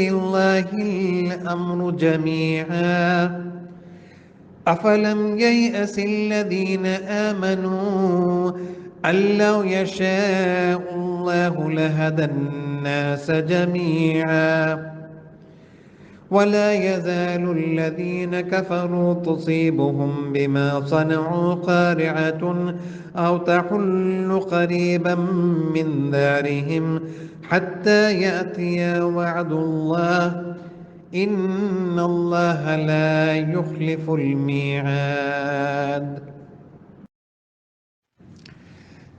B: لِّلَّهِ الْأَمْرُ جَمِيعًا أَفَلَمْ يَيْأَسِ الَّذِينَ آمَنُوا أَن لَّوْ يَشَاءُ اللَّهُ لَهَدَى النَّاسَ جَمِيعًا وَلَا يَزَالُ الَّذِينَ كَفَرُوا تُصِيبُهُم بِمَا صَنَعُوا قَارِعَةٌ أَوْ تَحُلُّ قَرِيبًا مِّن دَارِهِمْ حَتَّىٰ يَأْتِيَ وَعْدُ اللَّهِ إِنَّ اللَّهَ لَا يُخْلِفُ الْمِيعَادَ۔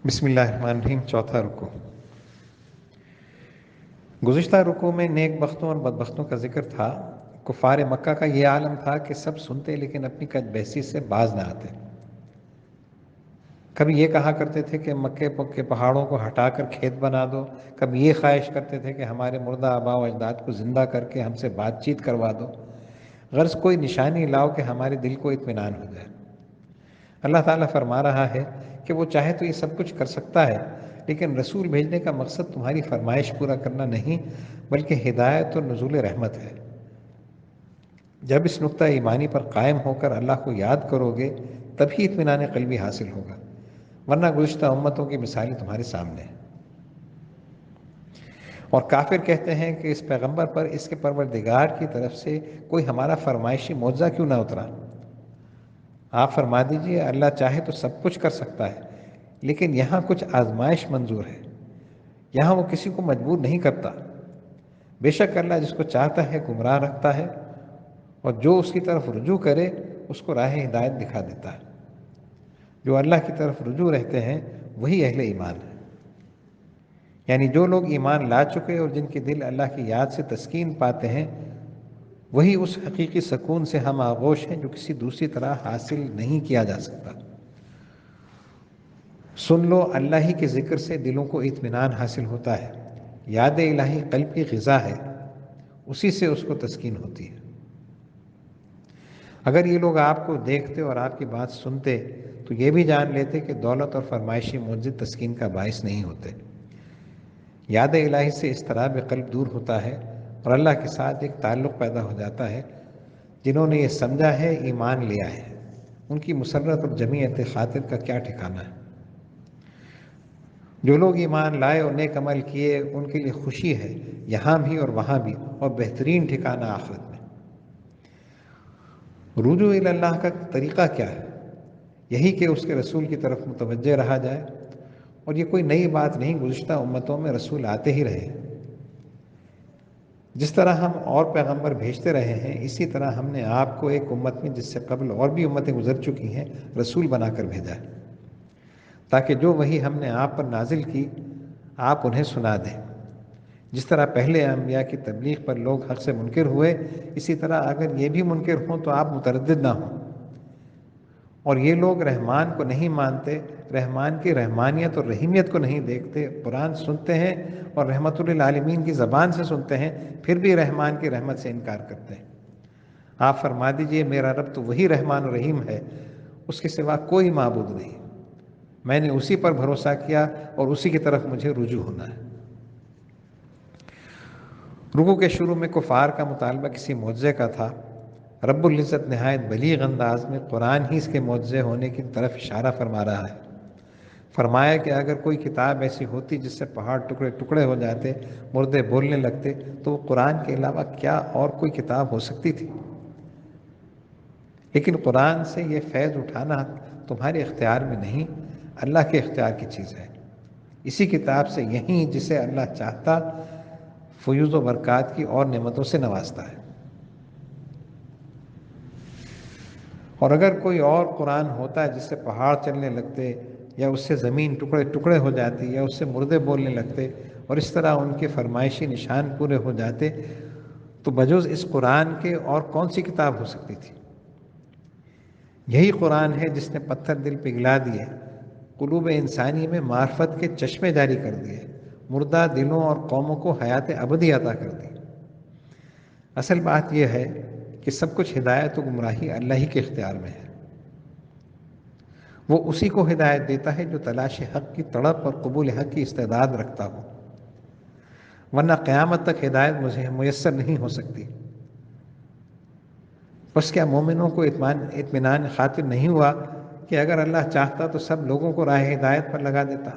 B: بسم اللہ الرحمن الرحیم۔ چوتھا رکوع۔ گزشتہ رکوع میں نیک بختوں اور بدبختوں کا ذکر تھا۔ کفار مکہ کا یہ عالم تھا کہ سب سنتے لیکن اپنی کج بحثی سے باز نہ آتے۔ کبھی یہ کہا کرتے تھے کہ مکے کے پہاڑوں کو ہٹا کر کھیت بنا دو، کبھی یہ خواہش کرتے تھے کہ ہمارے مردہ آباء و اجداد کو زندہ کر کے ہم سے بات چیت کروا دو، غرض کوئی نشانی لاؤ کہ ہمارے دل کو اطمینان ہو جائے۔ اللہ تعالیٰ فرما رہا ہے کہ وہ چاہے تو یہ سب کچھ کر سکتا ہے، لیکن رسول بھیجنے کا مقصد تمہاری فرمائش پورا کرنا نہیں بلکہ ہدایت اور نزول رحمت ہے۔ جب اس نقطہ ایمانی پر قائم ہو کر اللہ کو یاد کرو گے تبھی اطمینان قلبی حاصل ہوگا، ورنہ گزشتہ امتوں کی مثالیں تمہارے سامنے ہیں۔ اور کافر کہتے ہیں کہ اس پیغمبر پر اس کے پروردگار کی طرف سے کوئی ہمارا فرمائشی معجزہ کیوں نہ اترا؟ آپ فرما دیجئے اللہ چاہے تو سب کچھ کر سکتا ہے، لیکن یہاں کچھ آزمائش منظور ہے، یہاں وہ کسی کو مجبور نہیں کرتا۔ بے شک اللہ جس کو چاہتا ہے گمراہ رکھتا ہے، اور جو اس کی طرف رجوع کرے اس کو راہ ہدایت دکھا دیتا ہے۔ جو اللہ کی طرف رجوع رہتے ہیں وہی اہل ایمان ہیں، یعنی جو لوگ ایمان لا چکے اور جن کے دل اللہ کی یاد سے تسکین پاتے ہیں وہی اس حقیقی سکون سے ہم آغوش ہیں جو کسی دوسری طرح حاصل نہیں کیا جا سکتا۔ سن لو اللہ ہی کے ذکر سے دلوں کو اطمینان حاصل ہوتا ہے،
A: یاد الہی قلب کی غذا ہے، اسی سے اس کو تسکین ہوتی ہے۔ اگر یہ لوگ آپ کو دیکھتے اور آپ کی بات سنتے تو یہ بھی جان لیتے کہ دولت اور فرمائشی معجزے تسکین کا باعث نہیں ہوتے۔ یاد الہی سے اس طرح بھی قلب دور ہوتا ہے اور اللہ کے ساتھ ایک تعلق پیدا ہو جاتا ہے۔ جنہوں نے یہ سمجھا ہے، ایمان لیا ہے، ان کی مسرت اور جمیعت خاطر کا کیا ٹھکانہ ہے۔ جو لوگ ایمان لائے اور نیک عمل کیے، ان کے لیے خوشی ہے یہاں بھی اور وہاں بھی، اور بہترین ٹھکانہ آخرت میں۔ رجوع الی اللہ کا طریقہ کیا ہے؟ یہی کہ اس کے رسول کی طرف متوجہ رہا جائے، اور یہ کوئی نئی بات نہیں، گزشتہ امتوں میں رسول آتے ہی رہے۔ جس طرح ہم اور پیغمبر بھیجتے رہے ہیں، اسی طرح ہم نے آپ کو ایک امت میں جس سے قبل اور بھی امتیں گزر چکی ہیں رسول بنا کر بھیجا ہے، تاکہ جو وحی ہم نے آپ پر نازل کی آپ انہیں سنا دیں۔ جس طرح پہلے انبیاء کی تبلیغ پر لوگ حق سے منکر ہوئے، اسی طرح اگر یہ بھی منکر ہوں تو آپ متردد نہ ہوں۔ اور یہ لوگ رحمان کو نہیں مانتے، رحمان کی رحمانیت اور رحیمیت کو نہیں دیکھتے، قرآن سنتے ہیں اور رحمت للعالمین کی زبان سے سنتے ہیں، پھر بھی رحمان کی رحمت سے انکار کرتے ہیں۔ آپ فرما دیجئے میرا رب تو وہی رحمان و رحیم ہے، اس کے سوا کوئی معبود نہیں، میں نے اسی پر بھروسہ کیا اور اسی کی طرف مجھے رجوع ہونا ہے۔ رکوع کے شروع میں کفار کا مطالبہ کسی معجزے کا تھا۔ رب العزت نہایت بلیغ انداز میں قرآن ہی اس کے معجزے ہونے کی طرف اشارہ فرما رہا ہے۔ فرمایا کہ اگر کوئی کتاب ایسی ہوتی جس سے پہاڑ ٹکڑے ٹکڑے ہو جاتے، مردے بولنے لگتے، تو وہ قرآن کے علاوہ کیا اور کوئی کتاب ہو سکتی تھی؟ لیکن قرآن سے یہ فیض اٹھانا تمہارے اختیار میں نہیں، اللہ کے اختیار کی چیز ہے۔ اسی کتاب سے یہیں جسے اللہ چاہتا فیوز و برکات کی اور نعمتوں سے نوازتا ہے۔ اور اگر کوئی اور قرآن ہوتا ہے جس سے پہاڑ چلنے لگتے، یا اس سے زمین ٹکڑے ٹکڑے ہو جاتی، یا اس سے مردے بولنے لگتے، اور اس طرح ان کے فرمائشی نشان پورے ہو جاتے، تو بجوز اس قرآن کے اور کون سی کتاب ہو سکتی تھی؟ یہی قرآن ہے جس نے پتھر دل پگھلا دیے، قلوب انسانی میں معرفت کے چشمے جاری کر دیے، مردہ دلوں اور قوموں کو حیات ابدی عطا کر دی۔ اصل بات یہ ہے کہ سب کچھ ہدایت و گمراہی اللہ ہی کے اختیار میں ہے۔ وہ اسی کو ہدایت دیتا ہے جو تلاش حق کی تڑپ اور قبول حق کی استعداد رکھتا ہو، ورنہ قیامت تک ہدایت مجھے میسر نہیں ہو سکتی۔ بس کیا مومنوں کو اطمینان خاطر نہیں ہوا کہ اگر اللہ چاہتا تو سب لوگوں کو راہ ہدایت پر لگا دیتا؟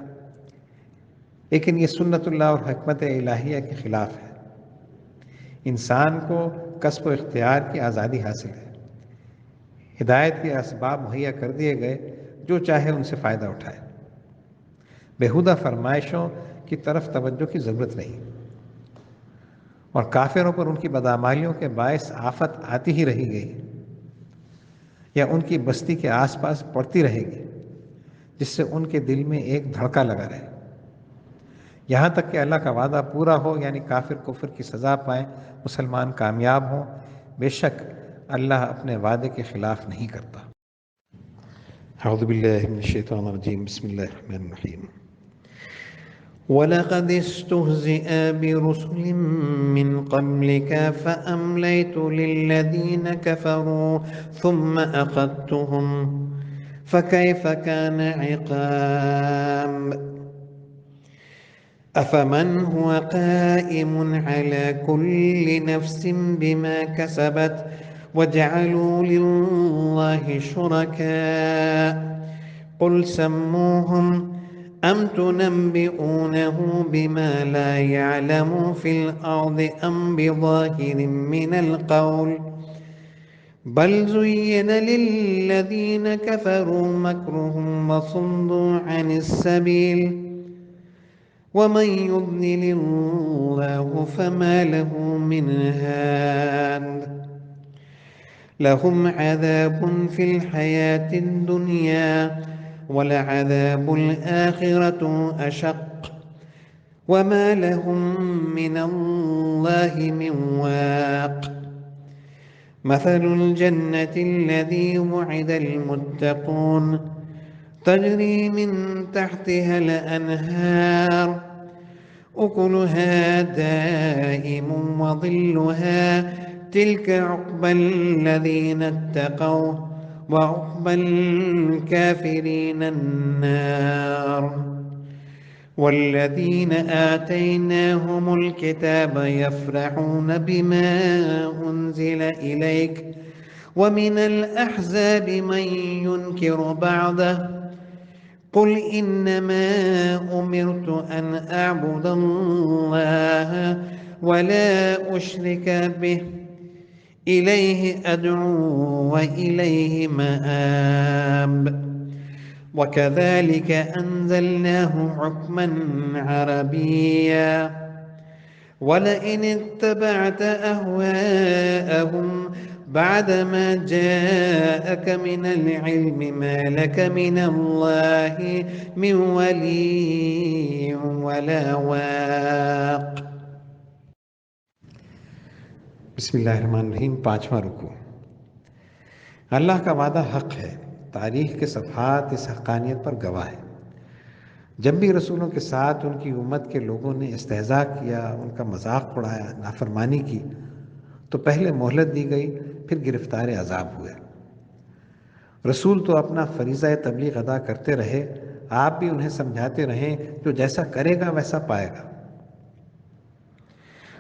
A: لیکن یہ سنت اللہ اور حکمت الہیہ کے خلاف ہے۔ انسان کو کسب و اختیار کی آزادی حاصل ہے، ہدایت کے اسباب مہیا کر دیے گئے، جو چاہے ان سے فائدہ اٹھائے۔ بیہودہ فرمائشوں کی طرف توجہ کی ضرورت نہیں، اور کافروں پر ان کی بدعمالیوں کے باعث آفت آتی ہی رہی گئی، یا ان کی بستی کے آس پاس پڑتی رہے گی، جس سے ان کے دل میں ایک دھڑکا لگا رہے، یہاں تک کہ اللہ کا وعدہ پورا ہو، یعنی کافر کفر کی سزا پائیں، مسلمان کامیاب ہوں۔ بے شک اللہ اپنے وعدے کے خلاف نہیں کرتا۔ اعوذ باللہ من الشیطان الرجیم، بسم اللہ الرحمن الرحیم۔
B: وَلَقَدِ اسْتُهْزِئَ بِرُسُلٍ مِّن قَبْلِكَ فَأَمْلَيْتُ لِلَّذِينَ كَفَرُوا ثُمَّ أَخَذْتُهُمْ فَكَيْفَ كَانَ عِقَابِ أَفَمَنْ هُوَ قَائِمٌ عَلَى كُلِّ نَفْسٍ بِمَا كَسَبَتْ وَجَعَلُوا لِلَّهِ شُرَكَاءَ قُلْ سَمُّوهُمْ أَمْ تُنَبِّئُونَهُ بِمَا لَا يَعْلَمُ فِي الْأَرْضِ أَمْ بِظَاهِرٍ مِّنَ الْقَوْلِ بَلْ زُيِّنَ لِلَّذِينَ كَفَرُوا مَكْرُهُمْ وَصُدُّوا عَنِ السَّبِيلِ وَمَن يُضْلِلِ اللَّهُ فَمَا لَهُ مِنْ هَادٍ لَهُمْ عَذَابٌ فِي الْحَيَاةِ الدُّنْيَا وَلَعَذَابُ الْآخِرَةِ أَشَقُّ وَمَا لَهُم مِّنَ اللَّهِ مِن وَاقٍ مَثَلُ الْجَنَّةِ الَّتِي وُعِدَ الْمُتَّقُونَ تَجْرِي مِن تَحْتِهَا الْأَنْهَارُ أكلها دائم وظلها تلك عقبى الذين اتقوا وعقبى الكافرين النار. والذين آتيناهم الكتاب يفرحون بما أنزل إليك ومن الأحزاب من ينكر بعضه قل إنما أمرت أن أعبد الله ولا أشرك به إليه أدعو وإليه مآب. وكذلك أنزلناه حكما عربيا ولئن اتبعت أهواءهم بعدما جاءك من العلم ما لك من الله من ولي ولا واق.
A: بسم اللہ الرحمن الرحیم. 5واں رکوع. اللہ کا وعدہ حق ہے، تاریخ کے صفحات اس حقانیت پر گواہ ہے. جب بھی رسولوں کے ساتھ ان کی امت کے لوگوں نے استہزاء کیا، ان کا مذاق اڑایا، نافرمانی کی، تو پہلے مہلت دی گئی، پھر گرفتار عذاب ہوئے. رسول تو اپنا فریضہ تبلیغ ادا کرتے رہے، آپ بھی انہیں سمجھاتے رہیں جو جیسا کرے گا ویسا پائے گا.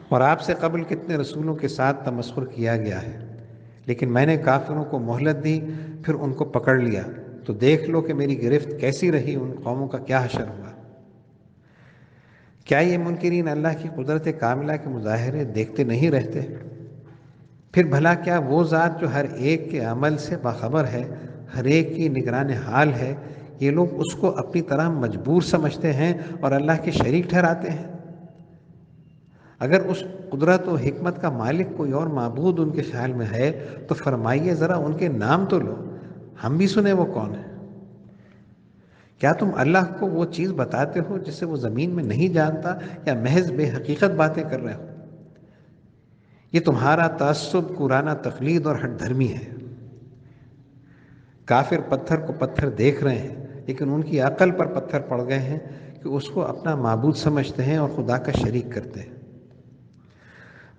A: اور آپ سے قبل کتنے رسولوں کے ساتھ تمسخر کیا گیا ہے، لیکن میں نے کافروں کو مہلت دی، پھر ان کو پکڑ لیا، تو دیکھ لو کہ میری گرفت کیسی رہی، ان قوموں کا کیا حشر ہوا. کیا یہ منکرین اللہ کی قدرت کاملہ کے مظاہرے دیکھتے نہیں رہتے؟ پھر بھلا کیا وہ ذات جو ہر ایک کے عمل سے باخبر ہے، ہر ایک کی نگران حال ہے، یہ لوگ اس کو اپنی طرح مجبور سمجھتے ہیں اور اللہ کے شریک ٹھہراتے ہیں؟ اگر اس قدرت و حکمت کا مالک کوئی اور معبود ان کے خیال میں ہے تو فرمائیے ذرا ان کے نام تو لو، ہم بھی سنیں وہ کون ہے. کیا تم اللہ کو وہ چیز بتاتے ہو جسے وہ زمین میں نہیں جانتا، یا محض بے حقیقت باتیں کر رہے ہو؟ یہ تمہارا تعصب، کورانہ تقلید اور ہٹ دھرمی ہے. کافر پتھر کو پتھر دیکھ رہے ہیں، لیکن ان کی عقل پر پتھر پڑ گئے ہیں کہ اس کو اپنا معبود سمجھتے ہیں اور خدا کا شریک کرتے ہیں.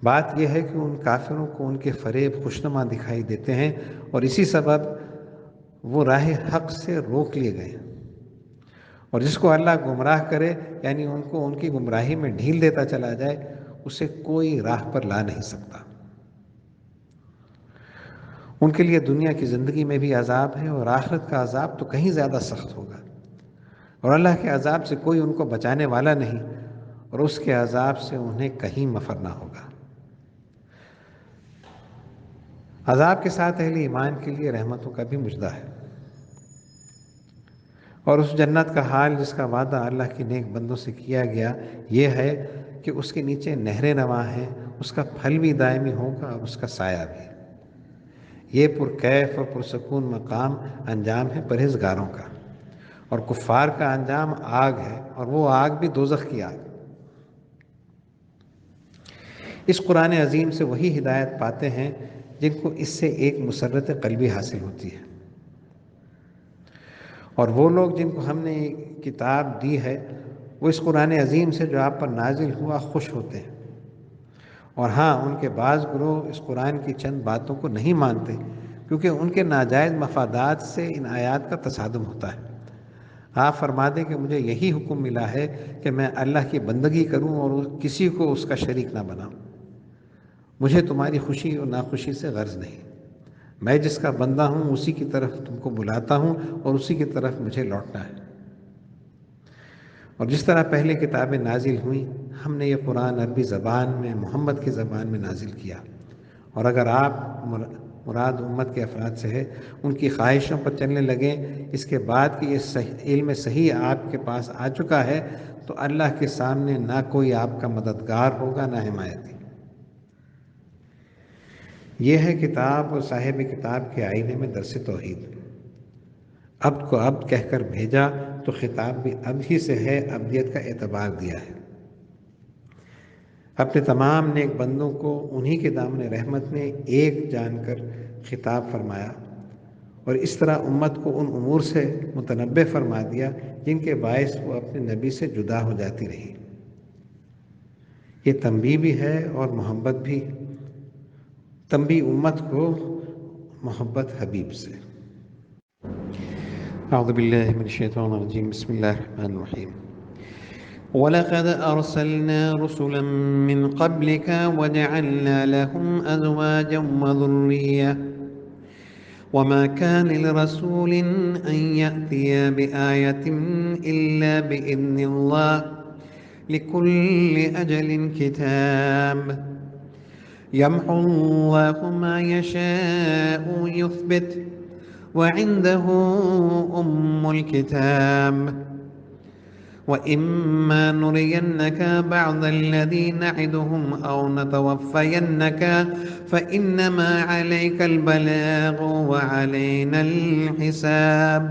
A: بات یہ ہے کہ ان کافروں کو ان کے فریب خوشنما دکھائی دیتے ہیں، اور اسی سبب وہ راہ حق سے روک لیے گئے. اور جس کو اللہ گمراہ کرے، یعنی ان کو ان کی گمراہی میں ڈھیل دیتا چلا جائے، اسے کوئی راہ پر لا نہیں سکتا. ان کے لیے دنیا کی زندگی میں بھی عذاب ہے، اور آخرت کا عذاب تو کہیں زیادہ سخت ہوگا. اور اللہ کے عذاب سے کوئی ان کو بچانے والا نہیں، اور اس کے عذاب سے انہیں کہیں مفر نہ ہوگا. عذاب کے ساتھ اہل ایمان کے لیے رحمتوں کا بھی مژدہ ہے، اور اس جنت کا حال جس کا وعدہ اللہ کے نیک بندوں سے کیا گیا یہ ہے کہ اس کے نیچے نہریں رواں ہیں، اس کا پھل بھی دائمی ہوگا اور اس کا سایہ بھی. یہ پرکیف اور پرسکون مقام انجام ہے پرہیزگاروں کا، اور کفار کا انجام آگ ہے، اور وہ آگ بھی دوزخ کی آگ. اس قرآن عظیم سے وہی ہدایت پاتے ہیں جن کو اس سے ایک مسرت قلبی حاصل ہوتی ہے، اور وہ لوگ جن کو ہم نے کتاب دی ہے وہ اس قرآن عظیم سے جو آپ پر نازل ہوا خوش ہوتے ہیں. اور ہاں، ان کے بعض گروہ اس قرآن کی چند باتوں کو نہیں مانتے، کیونکہ ان کے ناجائز مفادات سے ان آیات کا تصادم ہوتا ہے. آپ فرما دیں کہ مجھے یہی حکم ملا ہے کہ میں اللہ کی بندگی کروں اور کسی کو اس کا شریک نہ بناؤں. مجھے تمہاری خوشی اور ناخوشی سے غرض نہیں. میں جس کا بندہ ہوں اسی کی طرف تم کو بلاتا ہوں، اور اسی کی طرف مجھے لوٹنا ہے. اور جس طرح پہلے کتابیں نازل ہوئیں، ہم نے یہ قرآن عربی زبان میں محمد کی زبان میں نازل کیا. اور اگر آپ مراد امت کے افراد سے ہے، ان کی خواہشوں پر چلنے لگیں اس کے بعد کہ یہ علم صحیح آپ کے پاس آ چکا ہے، تو اللہ کے سامنے نہ کوئی آپ کا مددگار ہوگا نہ حمایتی. یہ ہے کتاب اور صاحب کتاب کے آئینے میں درس توحید. عبد کو عبد کہہ کر بھیجا تو خطاب بھی عبد ہی سے ہے، عبدیت کا اعتبار دیا ہے. اپنے تمام نیک بندوں کو انہی کے دامن رحمت میں ایک جان کر خطاب فرمایا، اور اس طرح امت کو ان امور سے متنبع فرما دیا جن کے باعث وہ اپنے نبی سے جدا ہو جاتی رہی.
B: یہ تنبیہ بھی ہے اور محبت بھی، تنبیہ امت کو، محبت حبیب سے۔ اعوذ باللہ من الشیطان الرجیم، بسم اللہ الرحمن الرحیم۔ وَلَقَدْ أَرْسَلْنَا رُسُلًا مِّن قَبْلِكَ وَجَعَلْنَا لَهُمْ أَزْوَاجًا وَذُرِّيَّةً وَمَا كَانَ لِرَسُولٍ أَن يَأْتِيَ بِآيَةٍ إِلَّا بِإِذْنِ اللَّهِ لِكُلِّ أَجَلٍ كِتَابٌ يَمْحُو اللَّهُ مَا يَشَاءُ وَيُثْبِتُ وَعِندَهُ أُمُّ الْكِتَابِ وَإِمَّا نُرِيَنَّكَ بَعْضَ الَّذِي نَعِدُهُمْ أَوْ نَتَوَفَّيَنَّكَ فَإِنَّمَا عَلَيْكَ الْبَلَاغُ وَعَلَيْنَا الْحِسَابُ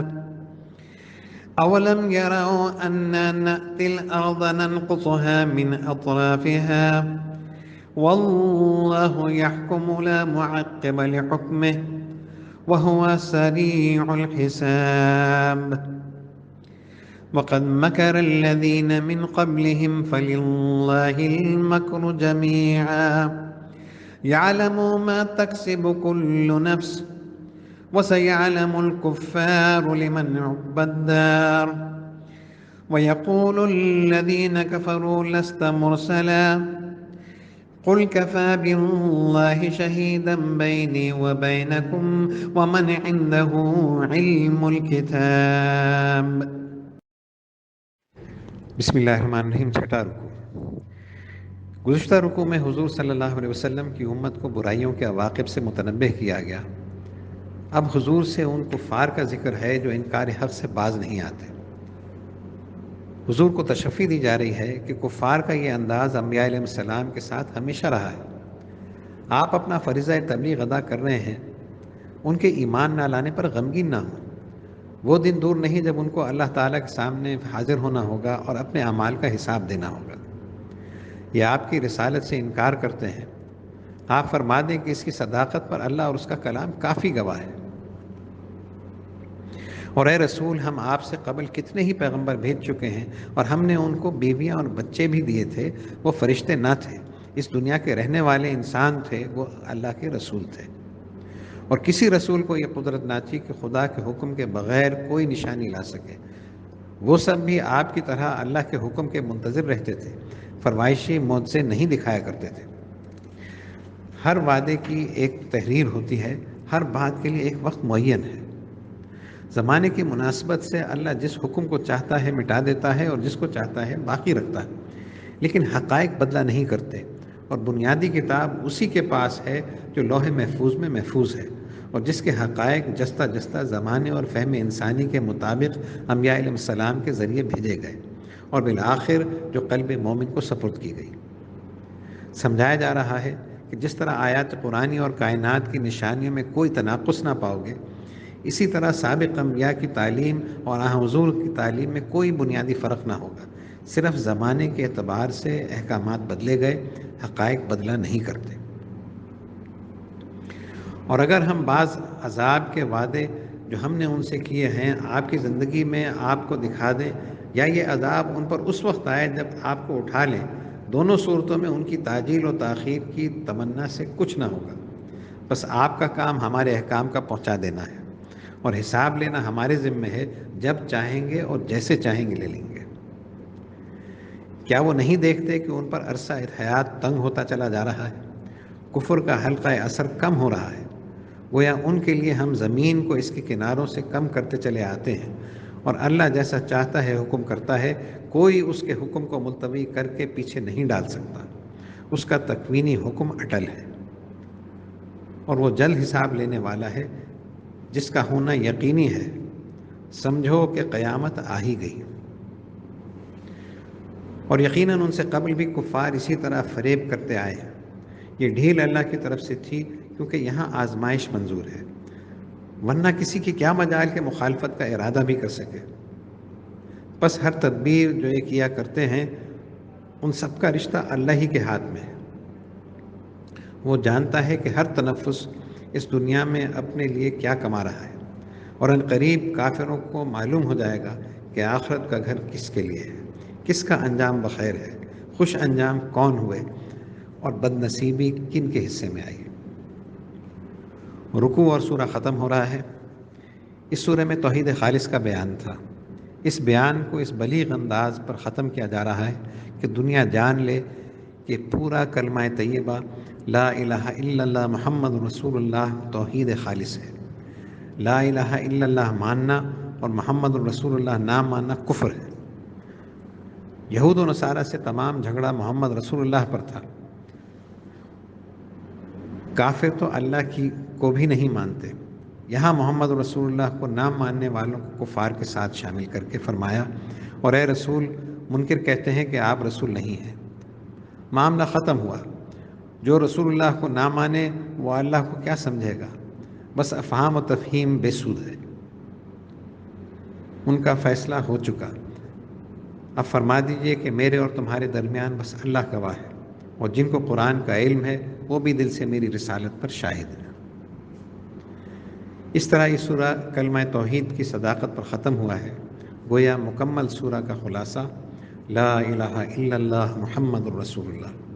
B: أَوَلَمْ يَرَوْا أَنَّا نَأْتِي الْأَرْضَ نَنقُصُهَا مِنْ أَطْرَافِهَا وَاللَّهُ يَحْكُمُ لَا مُعَقِّبَ لِحُكْمِهِ وَهُوَ سَرِيعُ الْحِسَابِ وَقَدْ مَكَرَ الَّذِينَ مِنْ قَبْلِهِمْ فَلِلَّهِ الْمَكْرُ جَمِيعًا يَعْلَمُ مَا تَكْسِبُ كُلُّ نَفْسٍ وَسَيَعْلَمُ الْكُفَّارُ لِمَنْ عُقْبَى الدَّارِ وَيَقُولُ الَّذِينَ كَفَرُوا لَسْتَ مُرْسَلًا قُلْ كَفَى بِاللَّهِ شَهِيدًا بَيْنِي وَبَيْنَكُمْ وَمَنْ عِندَهُ عِلْمُ الْكِتَابِ۔ بسم اللہ الرحمن الرحیم۔ چھٹا رکوع۔ گزشتہ رکوع میں حضور صلی اللہ علیہ وسلم کی امت کو برائیوں کے عواقب سے متنبہ کیا گیا۔ اب حضور سے ان کفار کا ذکر ہے جو انکار حق سے باز نہیں آتے۔ حضور کو تشفی دی جا رہی ہے کہ کفار کا یہ انداز انبیاء علیہ السلام کے ساتھ ہمیشہ رہا ہے۔ آپ اپنا فریضہ تبلیغ ادا کر رہے ہیں، ان کے ایمان نہ لانے پر غمگین نہ ہوں۔ وہ دن دور نہیں جب ان کو اللہ تعالیٰ کے سامنے حاضر ہونا ہوگا اور اپنے اعمال کا حساب دینا ہوگا۔ یہ آپ کی رسالت سے انکار کرتے ہیں، آپ فرما دیں کہ اس کی صداقت پر اللہ اور اس کا کلام کافی گواہ ہے۔ اور اے رسول، ہم آپ سے قبل کتنے ہی پیغمبر بھیج چکے ہیں، اور ہم نے ان کو بیویاں اور بچے بھی دیے تھے۔ وہ فرشتے نہ تھے، اس دنیا کے رہنے والے انسان تھے، وہ اللہ کے رسول تھے۔ اور کسی رسول کو یہ قدرت نہ تھی کہ خدا کے حکم کے بغیر کوئی نشانی لا سکے۔ وہ سب بھی آپ کی طرح اللہ کے حکم کے منتظر رہتے تھے، فرمائشی معجزے نہیں دکھایا کرتے تھے۔ ہر وعدے کی ایک تحریر ہوتی ہے، ہر بات کے لیے ایک وقت معین ہے۔ زمانے کی مناسبت سے اللہ جس حکم کو چاہتا ہے مٹا دیتا ہے اور جس کو چاہتا ہے باقی رکھتا ہے، لیکن حقائق بدلہ نہیں کرتے۔ اور بنیادی کتاب اسی کے پاس ہے جو لوح محفوظ میں محفوظ ہے، اور جس کے حقائق جستہ جستہ زمانے اور فہم انسانی کے مطابق انبیاء علیہ السلام کے ذریعے بھیجے گئے، اور بالآخر جو قلب مومن کو سپرد کی گئی۔ سمجھایا جا رہا ہے کہ جس طرح آیات قرآنی اور کائنات کی نشانیوں میں کوئی تناقض نہ پاؤ گے، اسی طرح سابق انبیاء کی تعلیم اور حضور کی تعلیم میں کوئی بنیادی فرق نہ ہوگا۔ صرف زمانے کے اعتبار سے احکامات بدلے گئے، حقائق بدلہ نہیں کرتے۔ اور اگر ہم بعض عذاب کے وعدے جو ہم نے ان سے کیے ہیں آپ کی زندگی میں آپ کو دکھا دیں، یا یہ عذاب ان پر اس وقت آئے جب آپ کو اٹھا لیں، دونوں صورتوں میں ان کی تعجیل و تاخیر کی تمنا سے کچھ نہ ہوگا۔ بس آپ کا کام ہمارے احکام کا پہنچا دینا ہے، اور حساب لینا ہمارے ذمہ ہے، جب چاہیں گے اور جیسے چاہیں گے لے لیں گے۔ کیا وہ نہیں دیکھتے کہ ان پر عرصہ حیات تنگ ہوتا چلا جا رہا ہے، کفر کا حلقہ اثر کم ہو رہا ہے؟ گویا ان کے لیے ہم زمین کو اس کے کناروں سے کم کرتے چلے آتے ہیں، اور اللہ جیسا چاہتا ہے حکم کرتا ہے، کوئی اس کے حکم کو ملتوی کر کے پیچھے نہیں ڈال سکتا۔ اس کا تکوینی حکم اٹل ہے، اور وہ جلد حساب لینے والا ہے، جس کا ہونا یقینی ہے۔ سمجھو کہ قیامت آ ہی گئی۔ اور یقیناً ان سے قبل بھی کفار اسی طرح فریب کرتے آئے ہیں۔ یہ ڈھیل اللہ کی طرف سے تھی، کیونکہ یہاں آزمائش منظور ہے، ورنہ کسی کی کیا مجال کہ مخالفت کا ارادہ بھی کر سکے۔ بس ہر تدبیر جو یہ کیا کرتے ہیں، ان سب کا رشتہ اللہ ہی کے ہاتھ میں ہے۔ وہ جانتا ہے کہ ہر تنفس اس دنیا میں اپنے لیے کیا کما رہا ہے، اور ان قریب کافروں کو معلوم ہو جائے گا کہ آخرت کا گھر کس کے لیے ہے، کس کا انجام بخیر ہے۔ خوش انجام کون ہوئے اور بد نصیبی کن کے حصے میں آئی۔ رکوع اور سورہ ختم ہو رہا ہے۔ اس سورہ میں توحید خالص کا بیان تھا۔ اس بیان کو اس بلیغ انداز پر ختم کیا جا رہا ہے کہ دنیا جان لے کہ پورا کلمہ طیبہ لا الہ الا اللہ محمد رسول اللہ توحید خالص ہے۔ لا الہ الا اللہ ماننا اور محمد رسول اللہ نہ ماننا کفر ہے۔ یہود و نصارہ سے تمام جھگڑا محمد رسول اللہ پر تھا۔ کافر تو اللہ کو بھی نہیں مانتے۔ یہاں محمد رسول اللہ کو نہ ماننے والوں کو کفار کے ساتھ شامل کر کے فرمایا، اور اے رسول، منکر کہتے ہیں کہ آپ رسول نہیں ہیں۔ معاملہ ختم ہوا۔ جو رسول اللہ کو نہ مانے وہ اللہ کو کیا سمجھے گا؟ بس افہام و تفہیم بے سود ہے۔ ان کا فیصلہ ہو چکا۔ اب فرما دیجئے کہ میرے اور تمہارے درمیان بس اللہ گواہ ہے، اور جن کو قرآن کا علم ہے وہ بھی دل سے میری رسالت پر شاہد ہیں۔ اس طرح یہ سورہ کلمہ توحید کی صداقت پر ختم ہوا ہے۔ گویا مکمل سورہ کا خلاصہ لا الہ الا اللہ محمد الرسول اللہ۔